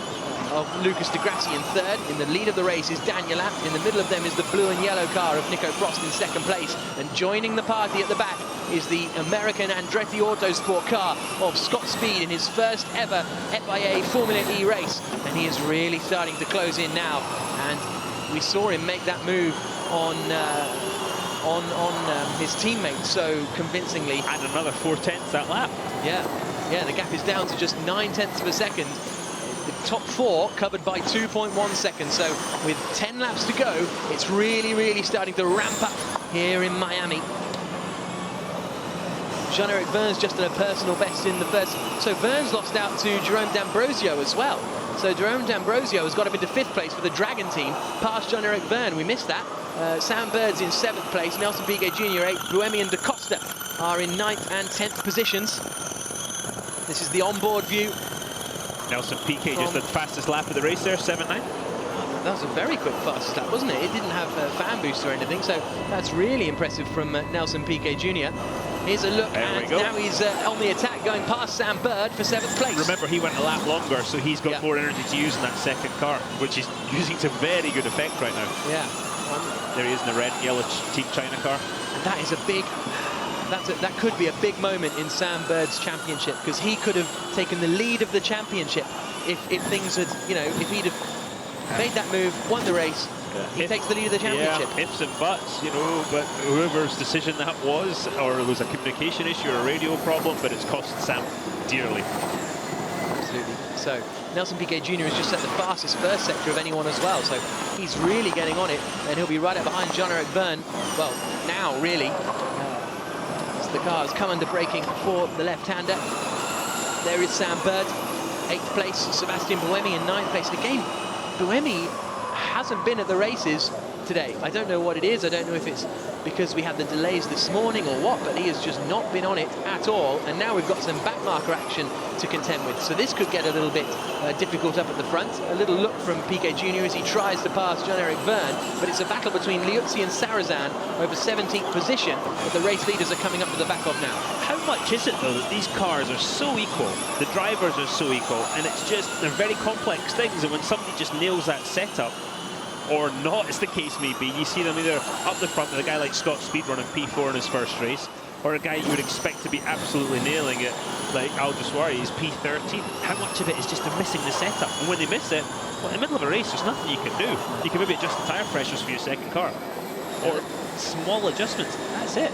of Lucas de Grassi in third. In the lead of the race is Daniel Abt. In the middle of them is the blue and yellow car of Nico Prost in second place. And joining the party at the back is the American Andretti Autosport car of Scott Speed in his first ever FIA Formula E race. And he is really starting to close in now. And we saw him make that move on his teammate so convincingly. And another 4/10 that lap. Yeah, the gap is down to just 9/10 of a second. The top four covered by 2.1 seconds. So with 10 laps to go, it's really, really starting to ramp up here in Miami. Jean-Eric Vergne's just at a personal best in the first. So Vergne's lost out to Jerome D'Ambrosio as well. So Jerome D'Ambrosio has got up into 5th place for the Dragon team, past Jean-Eric Vergne. We missed that. Sam Bird's in 7th place, Nelson Piquet Jr. 8th, Buemi and Da Costa are in 9th and 10th positions. This is the onboard view. Nelson Piquet just the fastest lap of the race there, 7.9. That was a very quick fastest lap, wasn't it? It didn't have a fan boost or anything, so that's really impressive from Nelson Piquet Jr. Here's a look, and now he's on the attack, going past Sam Bird for 7th place. Remember, he went a lap longer, so he's got more energy to use in that second car, which he's using to very good effect right now. Yeah. There he is in the red and yellow Team China car. And that is a big... that could be a big moment in Sam Bird's championship, because he could have taken the lead of the championship if things had, you know, if he'd have made that move, won the race, he takes the lead of the championship. Yeah, ifs and buts, you know, but whoever's decision that was, or it was a communication issue or a radio problem, but it's cost Sam dearly. Absolutely. So Nelson Piquet Jr. is just at the fastest first sector of anyone as well, so he's really getting on it, and he'll be right up behind Jean-Eric Vergne. Well, now really. The car has come under braking for the left-hander. There is Sam Bird, 8th place. Sebastian Buemi in 9th place. And again, Buemi hasn't been at the races today. I don't know what it is. I don't know if it's because we had the delays this morning or what, but he has just not been on it at all. And now we've got some backmarker action to contend with. So this could get a little bit difficult up at the front. A little look from Piquet Jr. as he tries to pass Jean-Eric Vergne, but it's a battle between Liuzzi and Sarrazin over 17th position that the race leaders are coming up to the back of now. How much is it, though, that these cars are so equal, the drivers are so equal, and it's just, they're very complex things, and when somebody just nails that setup, or not, as the case may be, you see them either up the front with a guy like Scott Speed running P4 in his first race, or a guy you would expect to be absolutely nailing it, like Al-Jawsari, he's P13. How much of it is just they're missing the setup? And when they miss it, well, in the middle of a race, there's nothing you can do. You can maybe adjust the tyre pressures for your second car, or small adjustments. That's it.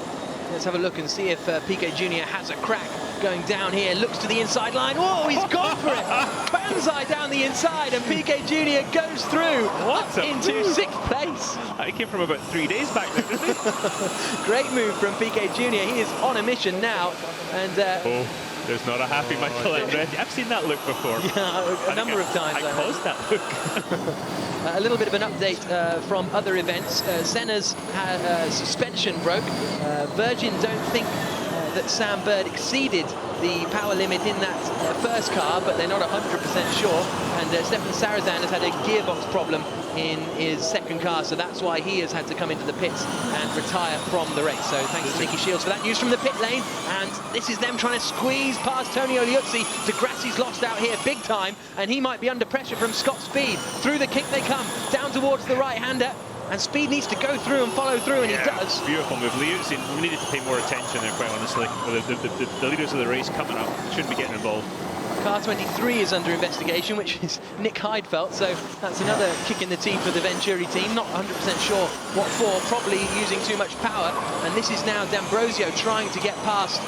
Let's have a look and see if Piquet Jr. has a crack going down here. Looks to the inside line. Oh, he's gone for it. Banzai down the inside, and Piquet Jr. goes through into 6th place. That came from about 3 days back then, didn't he? Great move from Piquet Jr. He is on a mission now, and there's not a happy Michael Andretti. I've seen that look before. Yeah, a number of times. I caused that look. A little bit of an update from other events. Senna's suspension broke. Virgin don't think that Sam Bird exceeded the power limit in that first car, but they're not 100% sure. And Stefan Sarrazin has had a gearbox problem in his second car, so that's why he has had to come into the pits and retire from the race. So thanks to Nicky Shields for that news from the pit lane. And this is them trying to squeeze past Tonio Liuzzi. De Grassi's lost out here big time, and he might be under pressure from Scott Speed. Through the kick they come, down towards the right-hander. And Speed needs to go through and follow through, and he does. Beautiful move. Liuzzi, we needed to pay more attention there, quite honestly. The leaders of the race coming up shouldn't be getting involved. Car 23 is under investigation, which is Nick Heidfeld, so that's another kick in the teeth for the Venturi team. Not 100% sure what for, probably using too much power. And this is now D'Ambrosio trying to get past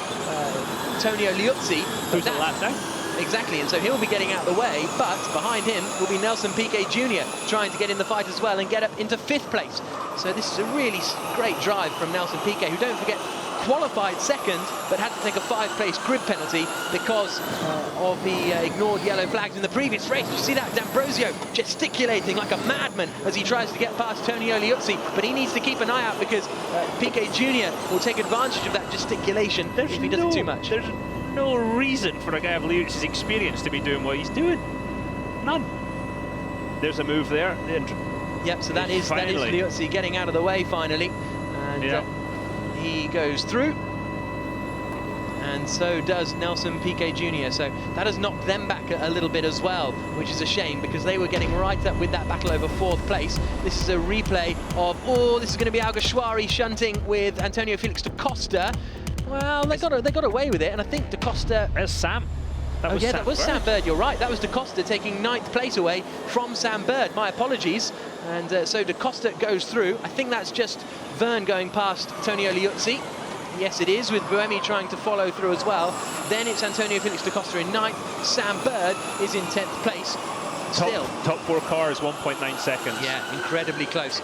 Antonio Liuzzi. Who's the lap down? Exactly, and so he'll be getting out of the way, but behind him will be Nelson Piquet Jr. trying to get in the fight as well and get up into 5th place. So this is a really great drive from Nelson Piquet, who, don't forget, qualified second, but had to take a 5th-place grid penalty because of the ignored yellow flags in the previous race. You see that D'Ambrosio gesticulating like a madman as he tries to get past Antonio Liuzzi, but he needs to keep an eye out because Piquet Jr. will take advantage of that gesticulation if he does it too much. There's no reason for a guy of Liuzzi's experience to be doing what he's doing. None. There's a move there. Yep, so that is Liuzzi getting out of the way finally. And he goes through, and so does Nelson Piquet Jr. So that has knocked them back a little bit as well, which is a shame because they were getting right up with that battle over 4th place. This is a replay of, this is going to be Alguersuari shunting with Antonio Felix da Costa. Well, they got away with it, and I think da Costa... There's Sam. That was Sam Bird, you're right. That was da Costa taking 9th place away from Sam Bird. My apologies. And so da Costa goes through. I think that's just Vergne going past Antonio Liuzzi. Yes, it is, with Buemi trying to follow through as well. Then it's Antonio Felix da Costa in 9th. Sam Bird is in 10th place. Still. Top 4 cars, 1.9 seconds. Yeah, incredibly close.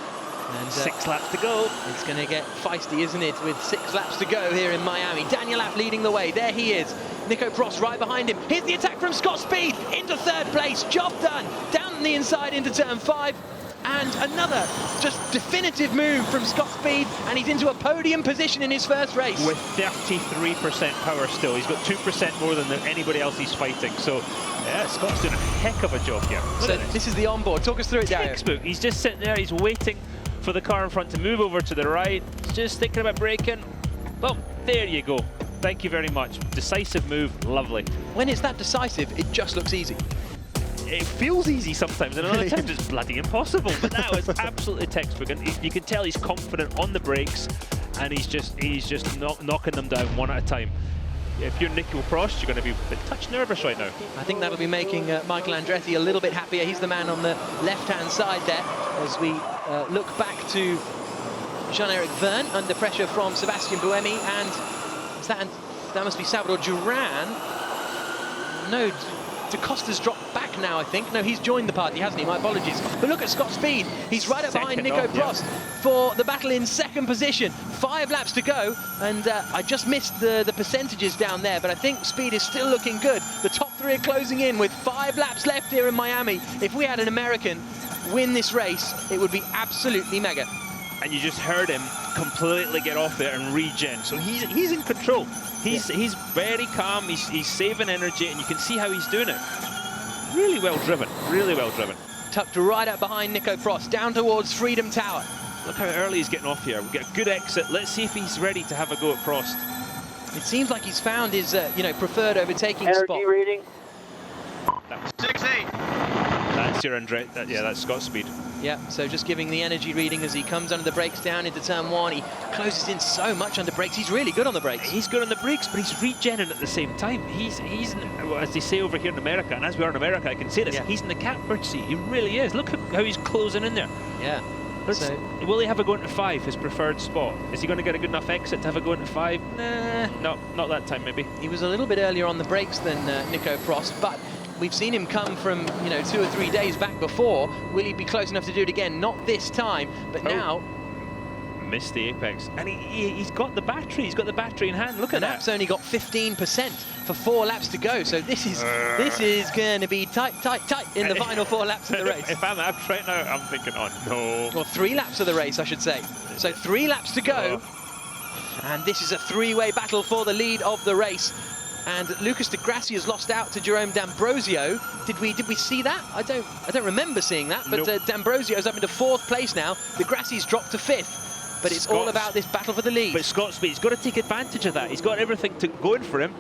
And 6 laps to go. It's going to get feisty, isn't it, with 6 laps to go here in Miami. Daniel Abt leading the way. There he is. Nico Prost right behind him. Here's the attack from Scott Speed into 3rd place. Job done. Down the inside into turn 5. And another just definitive move from Scott Speed, and he's into a podium position in his first race. With 33% power still. He's got 2% more than anybody else he's fighting. So, yeah, Scott's doing a heck of a job here. So this is the onboard. Talk us through it, Dario. Textbook. He's just sitting there. He's waiting for the car in front to move over to the right. He's just thinking about braking. Well, there you go. Thank you very much. Decisive move. Lovely. When it's that decisive, it just looks easy. It feels easy sometimes, and other times it's bloody impossible. But that was absolutely textbook, and you can tell he's confident on the brakes, and he's just knocking them down one at a time. If you're Nico Prost, you're going to be a touch nervous right now. I think that'll be making Michael Andretti a little bit happier. He's the man on the left-hand side there as we look back to Jean-Eric Vergne under pressure from Sebastian Buemi, and that must be Salvador Duran. No, da Costa's dropped back now, I think. No, he's joined the party, hasn't he? My apologies. But look at Scott Speed. He's right up behind Nico Prost for the battle in 2nd position. 5 laps to go, and I just missed the percentages down there, but I think Speed is still looking good. The top 3 are closing in with 5 laps left here in Miami. If we had an American win this race, it would be absolutely mega. And you just heard him completely get off there and regen. So he's in control. He's very calm. He's saving energy, and you can see how he's doing it. Really well driven. Really well driven. Tucked right up behind Nico Prost, down towards Freedom Tower. Look how early he's getting off here. We get a good exit. Let's see if he's ready to have a go at Prost. It seems like he's found his preferred overtaking Energy spot. reading. That was 6-8. That's your that's Scott Speed. Yeah, so just giving the energy reading as he comes under the brakes down into turn 1. He closes in so much under brakes. He's really good on the brakes. He's good on the brakes, but he's regenning at the same time. He's as they say over here in America, and as we are in America, I can say this, he's in the catbird seat. He really is. Look how he's closing in there. Yeah. So, will he have a go into 5, his preferred spot? Is he going to get a good enough exit to have a go into 5? Nah, no, not that time maybe. He was a little bit earlier on the brakes than Nico Prost, but we've seen him come from 2 or 3 days back before. Will he be close enough to do it again? Not this time, but now. Missed the apex, and he's got the battery. He's got the battery in hand. Look at that. Apt's only got 15% for 4 laps to go. So this is going to be tight in the final 4 laps of the race. If I'm Abt right now, I'm thinking, oh no. Well, 3 laps of the race, I should say. So 3 laps to go, and this is a 3-way battle for the lead of the race. And Lucas de Grassi has lost out to Jerome D'Ambrosio. Did we see that? I don't remember seeing that. But nope. D'Ambrosio's up into 4th place now. De Grassi's dropped to 5th. But it's all about this battle for the lead. But Scott Speed's got to take advantage of that. He's got everything going for him.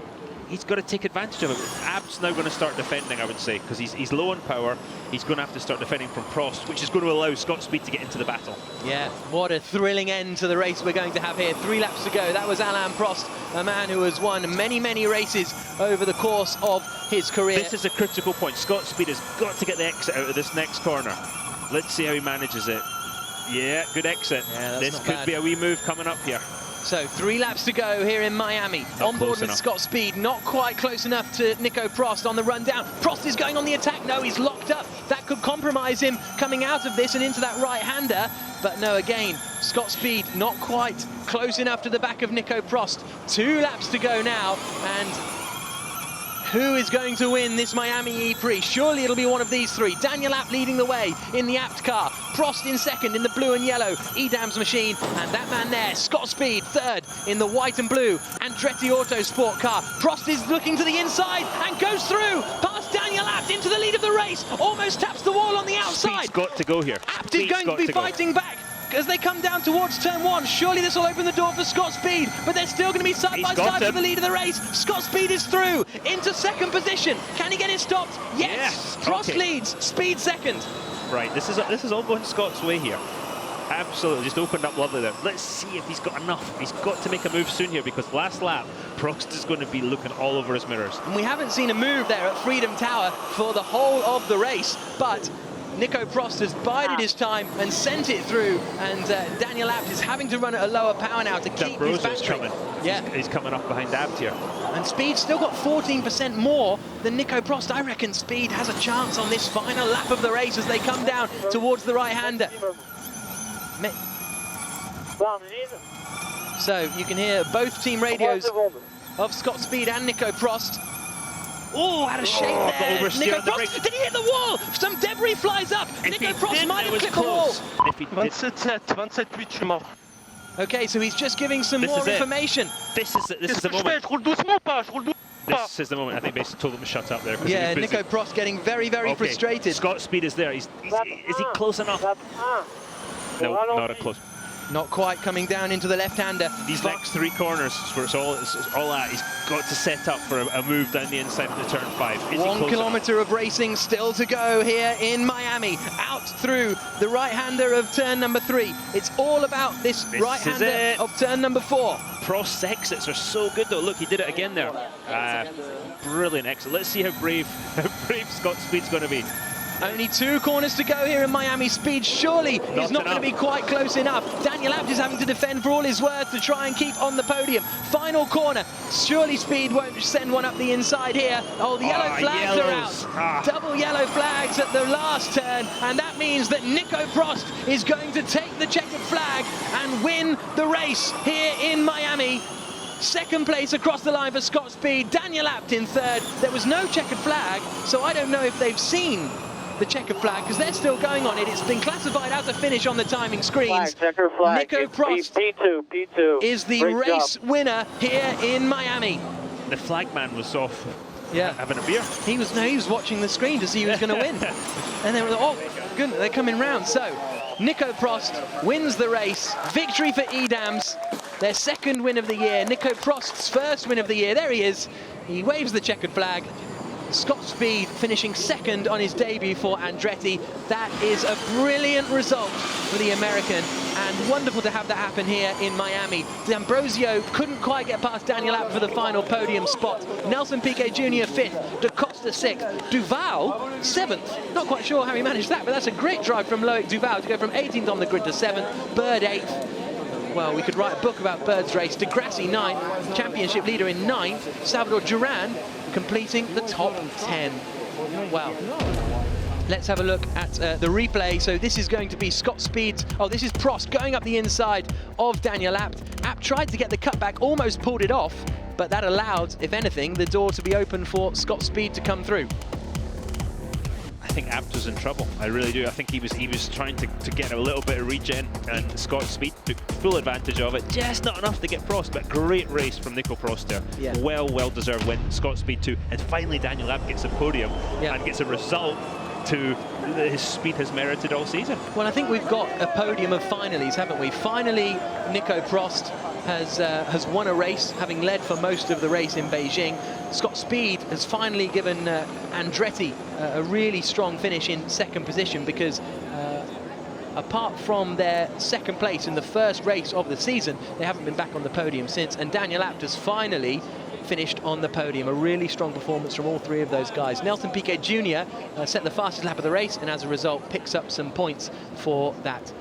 he's got to take advantage of it. Abt's now going to start defending, I would say, because he's low on power. He's going to have to start defending from Prost, which is going to allow Scott Speed to get into the battle. Yeah, what a thrilling end to the race we're going to have here. 3 laps to go. That was Alain Prost, a man who has won many, many races over the course of his career. This is a critical point. Scott Speed has got to get the exit out of this next corner. Let's see how he manages it. Yeah, good exit. Yeah, this could be a wee move coming up here. So 3 laps to go here in Miami. On board with Scott Speed, not quite close enough to Nico Prost on the run down. Prost is going on the attack. No, he's locked up. That could compromise him coming out of this and into that right-hander. But no, again, Scott Speed not quite close enough to the back of Nico Prost. 2 laps to go now, and who is going to win this Miami E-Prix? Surely it'll be one of these 3. Daniel Abt leading the way in the Abt car. Prost in second in the blue and yellow Edam's machine. And that man there, Scott Speed, third in the white and blue Andretti Autosport car. Prost is looking to the inside and goes through past Daniel Abt into the lead of the race. Almost taps the wall on the outside. Speed's got to go here. Abt is going to be fighting back as they come down towards turn 1. Surely this will open the door for Scott Speed, but they're still going to be side by side for the lead of the race. Scott Speed is through into second position. Can he get it stopped? Yes. Prost leads, Speed second. Right, this is all going Scott's way here. Absolutely, just opened up lovely there. Let's see if he's got enough. He's got to make a move soon here, because last lap, Prost is going to be looking all over his mirrors. And we haven't seen a move there at Freedom Tower for the whole of the race, but Nico Prost has bided his time and sent it through, and Daniel Abt is having to run at a lower power now to keep his battery. Coming. Yeah, he's coming up behind Abt here. And Speed's still got 14% more than Nico Prost. I reckon Speed has a chance on this final lap of the race as they come down towards the right-hander. So you can hear both team radios of Scott Speed and Nico Prost. Oh, had a shape there. Nico Prost, did he hit the wall? Some debris flies up. Nico Prost might have clipped the wall. 27-8 Okay, so he's just giving some more information. This is the moment. This is the moment. I think basically told him to shut up there. Yeah, Nico Prost getting very, very frustrated. Scott Speed is there. Is he close enough? No, not a close. Not quite coming down into the left-hander. These next 3 corners, where it's all at, he's got to set up for a move down the inside of the turn 5. 1 kilometre of racing still to go here in Miami. Out through the right-hander of turn number 3. It's all about this right-hander of turn number 4. Prost's exits are so good though. Look, he did it again there. Brilliant exit. Let's see how brave Scott Speed's going to be. Only 2 corners to go here in Miami. Speed surely is not going to be quite close enough. Daniel Abt is having to defend for all his worth to try and keep on the podium. Final corner. Surely Speed won't send one up the inside here. Oh, the yellow flags are out. Double yellow flags at the last turn, and that means that Nico Prost is going to take the checkered flag and win the race here in Miami. Second place across the line for Scott Speed. Daniel Abt in third. There was no checkered flag, so I don't know if they've seen the checkered flag, because they're still going on it. It's been classified as a finish on the timing screens. flag. Nico Prost P2 is the race winner here in Miami. The flag man was off having a beer. He was watching the screen to see who was going to win. And they were like, oh, goodness, they're coming round. So Nico Prost wins the race. Victory for Edams. Their second win of the year. Nico Prost's first win of the year. There he is. He waves the checkered flag. Scott Speed finishing second on his debut for Andretti. That is a brilliant result for the American, and wonderful to have that happen here in Miami. D'Ambrosio couldn't quite get past Daniel Abt for the final podium spot. Nelson Piquet Jr. 5th, Da Costa 6th, Duval 7th. Not quite sure how he managed that, but that's a great drive from Loic Duval to go from 18th on the grid to 7th. Bird 8th. Well, we could write a book about Bird's race. De Grassi 9th, championship leader in 9th. Salvador Duran completing the top 10. Wow. Let's have a look at the replay. So this is going to be Scott Speed's, this is Prost going up the inside of Daniel Abt. Abt tried to get the cutback, almost pulled it off, but that allowed, if anything, the door to be open for Scott Speed to come through. I think Abt was in trouble. I really do. I think he was trying to get a little bit of regen, and Scott Speed took full advantage of it. Just not enough to get Prost, but great race from Nico Prost there. Yeah. Well deserved win. Scott Speed 2, and finally Daniel Abt gets a podium and gets a result to his Speed has merited all season. Well, I think we've got a podium of finalies, haven't we? Finally, Nico Prost has won a race, having led for most of the race in Beijing. Scott Speed has finally given Andretti a really strong finish in second position, because apart from their second place in the first race of the season, they haven't been back on the podium since. And Daniel Abt has finally finished on the podium. A really strong performance from all three of those guys. Nelson Piquet Jr. Set the fastest lap of the race, and as a result picks up some points for that.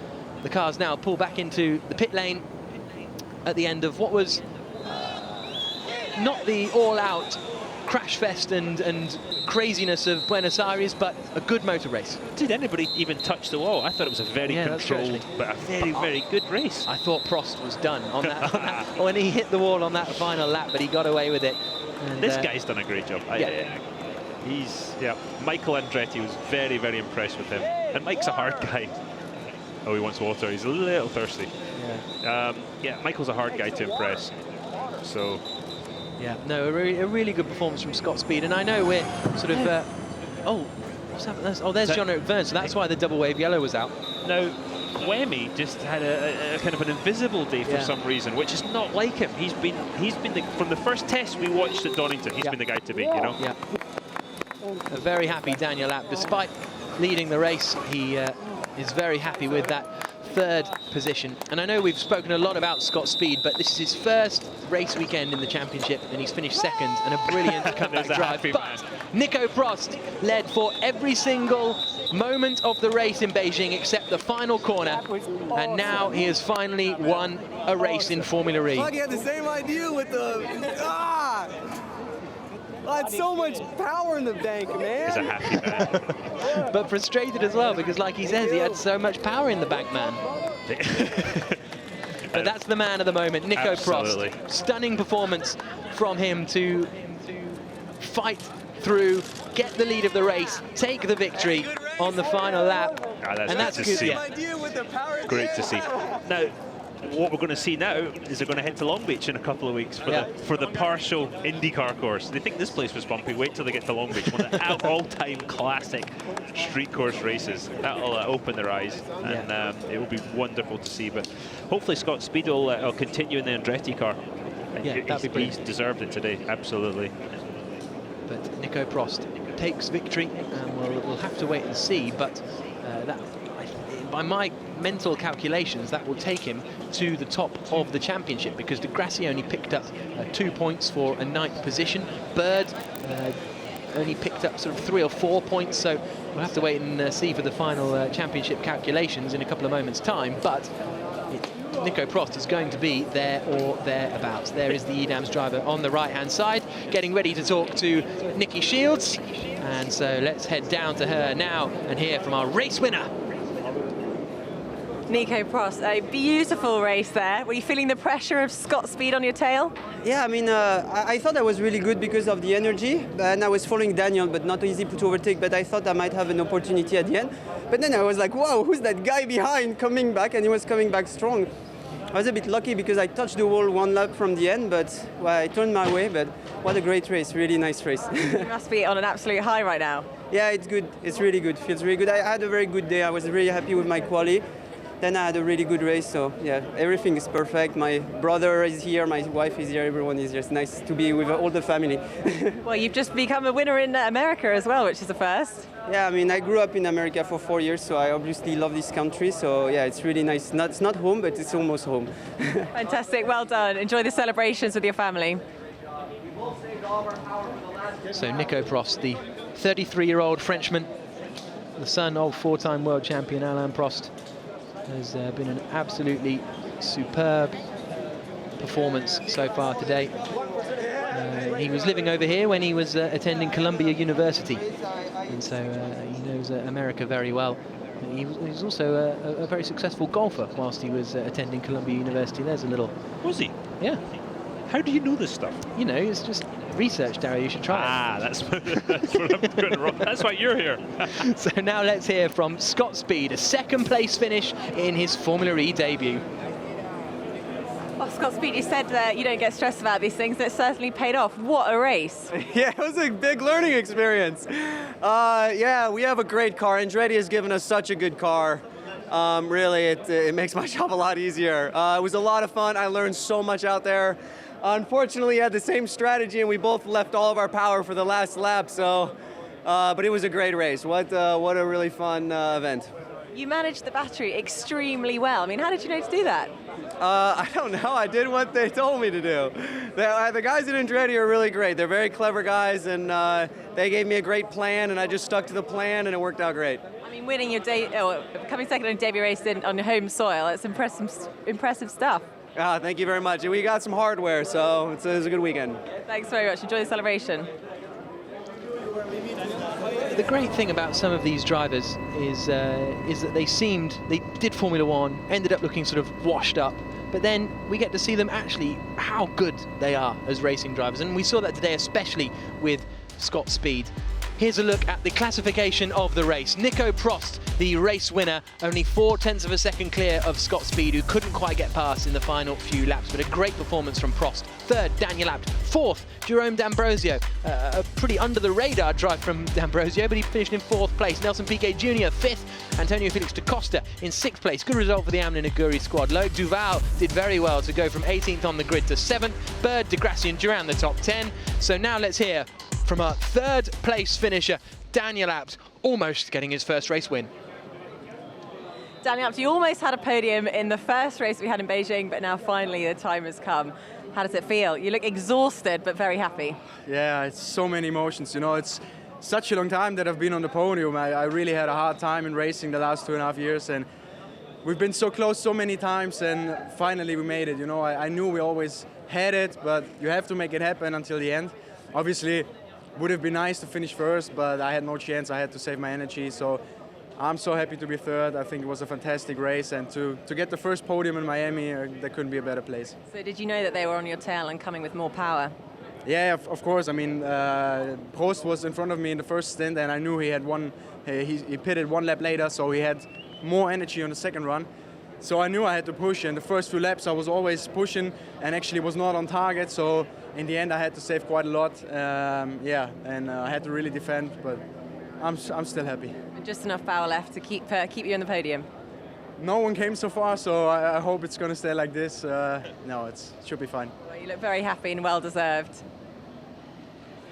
The cars now pull back into the pit lane at the end of what was not the all-out crash fest and craziness of Buenos Aires, but a good motor race. Did anybody even touch the wall? I thought it was a very controlled, but a very good race. I thought Prost was done on that, when he hit the wall on that final lap, but he got away with it. And, this guy's done a great job. Michael Andretti was very impressed with him. And Mike's a hard guy. Oh, he wants water. He's a little thirsty. Michael's a hard guy to impress. So. Yeah, no, a really good performance from Scott Speed. And I know we're sort of... oh, what's happened? Oh, there's Jean-Eric Vergne, so that's why the double wave yellow was out. Now, Wemmy just had a kind of an invisible day for some reason, which is not like him. He's been from the first test we watched at Donington, he's been the guy to beat, you know? Yeah. A very happy Daniel Abt. Despite leading the race, he is very happy with that third position. And I know we've spoken a lot about Scott Speed, but this is his first race weekend in the championship, and he's finished second, and a brilliant comeback drive. But Nico Prost led for every single moment of the race in Beijing except the final corner, and now he has finally won a race in Formula E. Fuck, he had the same idea with the... I had so much power in the bank, man. He's a happy man. But frustrated as well, because like he says, he had so much power in the bank, man. But that's the man of the moment, Nico Prost. Stunning performance from him to fight through, get the lead of the race, take the victory on the final lap. And that's good. Great to see. Now, what we're going to see now is they're going to head to Long Beach in a couple of weeks for the partial IndyCar course. They think this place was bumpy. Wait till they get to Long Beach, one of the all-time classic street course races. That'll open their eyes, and it will be wonderful to see. But hopefully Scott Speed will continue in the Andretti car. Yeah, that'd be brilliant. He's deserved it today, absolutely. But Nico Prost takes victory, and we'll have to wait and see. But by my mental calculations, that will take him to the top of the championship, because De Grassi only picked up 2 points for a 9th position. Bird only picked up sort of 3 or 4 points, so we'll have to wait and see for the final championship calculations in a couple of moments' time. But Nico Prost is going to be there or thereabouts. There is the EDAMS driver on the right-hand side, getting ready to talk to Nikki Shields. And so let's head down to her now and hear from our race winner. Nico Prost, a beautiful race there. Were you feeling the pressure of Scott Speed on your tail? Yeah, I mean, I thought I was really good because of the energy, and I was following Daniel, but not easy to overtake, but I thought I might have an opportunity at the end. But then I was like, wow, who's that guy behind coming back? And he was coming back strong. I was a bit lucky because I touched the wall 1 lap from the end, but I turned my way. But what a great race, really nice race. You must be on an absolute high right now. Yeah, it's good. It's really good. Feels really good. I had a very good day. I was really happy with my quali. Then I had a really good race, so yeah, everything is perfect. My brother is here, my wife is here, everyone is here. It's nice to be with all the family. Well, you've just become a winner in America as well, which is a first. Yeah, I mean, I grew up in America for 4 years, so I obviously love this country. So yeah, it's really nice. It's not home, but it's almost home. Fantastic, well done. Enjoy the celebrations with your family. So Nico Prost, the 33-year-old Frenchman, the son of 4-time world champion Alain Prost, has been an absolutely superb performance so far today. He was living over here when he was attending Columbia University, and so he knows America very well. He was also a very successful golfer whilst he was attending Columbia University. There's a little... Was he? Yeah. How do you know this stuff? You know, it's just research, Dario. You should try it. That's what I'm going wrong. That's why you're here. So now let's hear from Scott Speed, a 2nd place finish in his Formula E debut. Well, Scott Speed, you said that you don't get stressed about these things, and it certainly paid off. What a race. Yeah, it was a big learning experience. Yeah, we have a great car. Andretti has given us such a good car. Really, it makes my job a lot easier. It was a lot of fun. I learned so much out there. Unfortunately, we had the same strategy, and we both left all of our power for the last lap. So, but it was a great race. What a really fun event. You managed the battery extremely well. I mean, how did you know to do that? I don't know. I did what they told me to do. The guys at Andretti are really great. They're very clever guys, and they gave me a great plan, and I just stuck to the plan, and it worked out great. I mean, winning your coming second on your debut race on home soil, it's impressive stuff. Thank you very much. We got some hardware, so it was a good weekend. Thanks very much. Enjoy the celebration. The great thing about some of these drivers is that they did Formula One, ended up looking sort of washed up, but then we get to see them actually how good they are as racing drivers, and we saw that today, especially with Scott Speed. Here's a look at the classification of the race. Nico Prost, the race winner, only 0.4 of a second clear of Scott Speed, who couldn't quite get past in the final few laps, but a great performance from Prost. Third, Daniel Abt. Fourth, Jerome D'Ambrosio. A pretty under-the-radar drive from D'Ambrosio, but he finished in 4th place. Nelson Piquet Jr. 5th. Antonio Felix da Costa in 6th place. Good result for the Amlin Aguri squad. Loic Duval did very well to go from 18th on the grid to 7th. Bird, De Grassi and Duran the top 10. So now let's hear from our 3rd place finisher, Daniel Abt, almost getting his first race win. Daniel Abt, you almost had a podium in the first race we had in Beijing, but now finally the time has come. How does it feel? You look exhausted, but very happy. Yeah, it's so many emotions. You know, it's such a long time that I've been on the podium. I really had a hard time in racing the last 2.5 years, and we've been so close so many times, and finally we made it. You know, I knew we always had it, but you have to make it happen until the end. Obviously, would have been nice to finish first, but I had no chance. I had to save my energy, so I'm so happy to be 3rd. I think it was a fantastic race, and to get the first podium in Miami, there couldn't be a better place. So did you know that they were on your tail and coming with more power? Yeah, of course. I mean, Prost was in front of me in the first stint, and I knew he had he pitted 1 lap later, so he had more energy on the second run. So I knew I had to push, and the first few laps I was always pushing and actually was not on target, so in the end I had to save quite a lot. I had to really defend, but I'm still happy. And just enough power left to keep you in the podium? No one came so far, so I hope it's going to stay like this. No, it should be fine. Well, you look very happy and well deserved.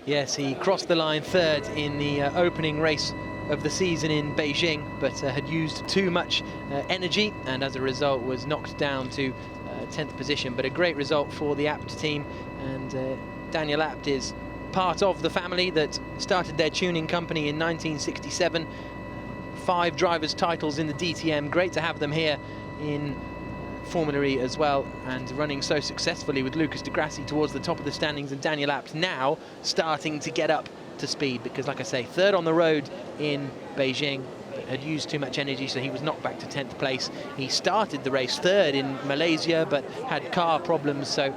Yes, he crossed the line 3rd in the opening race of the season in Beijing, but had used too much energy, and as a result was knocked down to 10th position. But a great result for the Abt team, and Daniel Abt is part of the family that started their tuning company in 1967. 5 drivers' titles in the DTM. Great to have them here in Formula E as well, and running so successfully with Lucas de Grassi towards the top of the standings, and Daniel Abt now starting to get up to speed, because like I say, 3rd on the road in Beijing, had used too much energy, so he was knocked back to 10th place. He started the race 3rd in Malaysia, but had car problems, so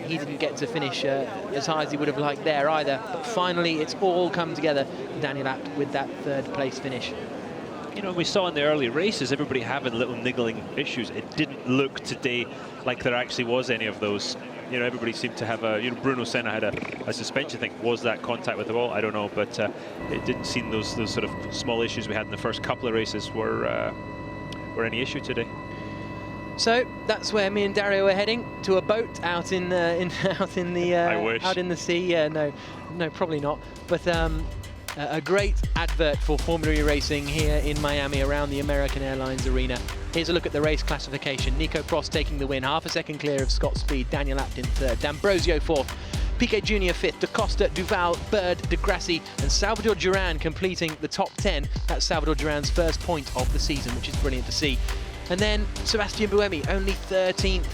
he didn't get to finish as high as he would have liked there either. But finally, it's all come together for Daniel Abt with that 3rd place finish. You know, we saw in the early races everybody having little niggling issues. It didn't look today like there actually was any of those. You know, everybody seemed to have Bruno Senna had a suspension thing. Was that contact with the ball? I don't know, but it didn't seem those sort of small issues we had in the first couple of races were any issue today. So that's where me and Dario are heading, to a boat out in the out in the sea. Yeah, no, probably not. But a great advert for Formula E racing here in Miami around the American Airlines Arena. Here's a look at the race classification. Nico Prost taking the win, 0.5 second clear of Scott Speed. Daniel Abt in 3rd, D'Ambrosio 4th, Piquet Jr 5th, Da Costa, Duval, Bird, De Grassi and Salvador Duran completing the top 10. That's Salvador Duran's first point of the season, which is brilliant to see. And then Sebastian Buemi, only 13th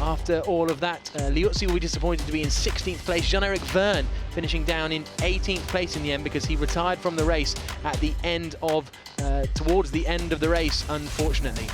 after all of that. Liuzzi will be disappointed to be in 16th place. Jean-Eric Vergne finishing down in 18th place in the end, because he retired from the race at the end of, towards the end of the race, unfortunately.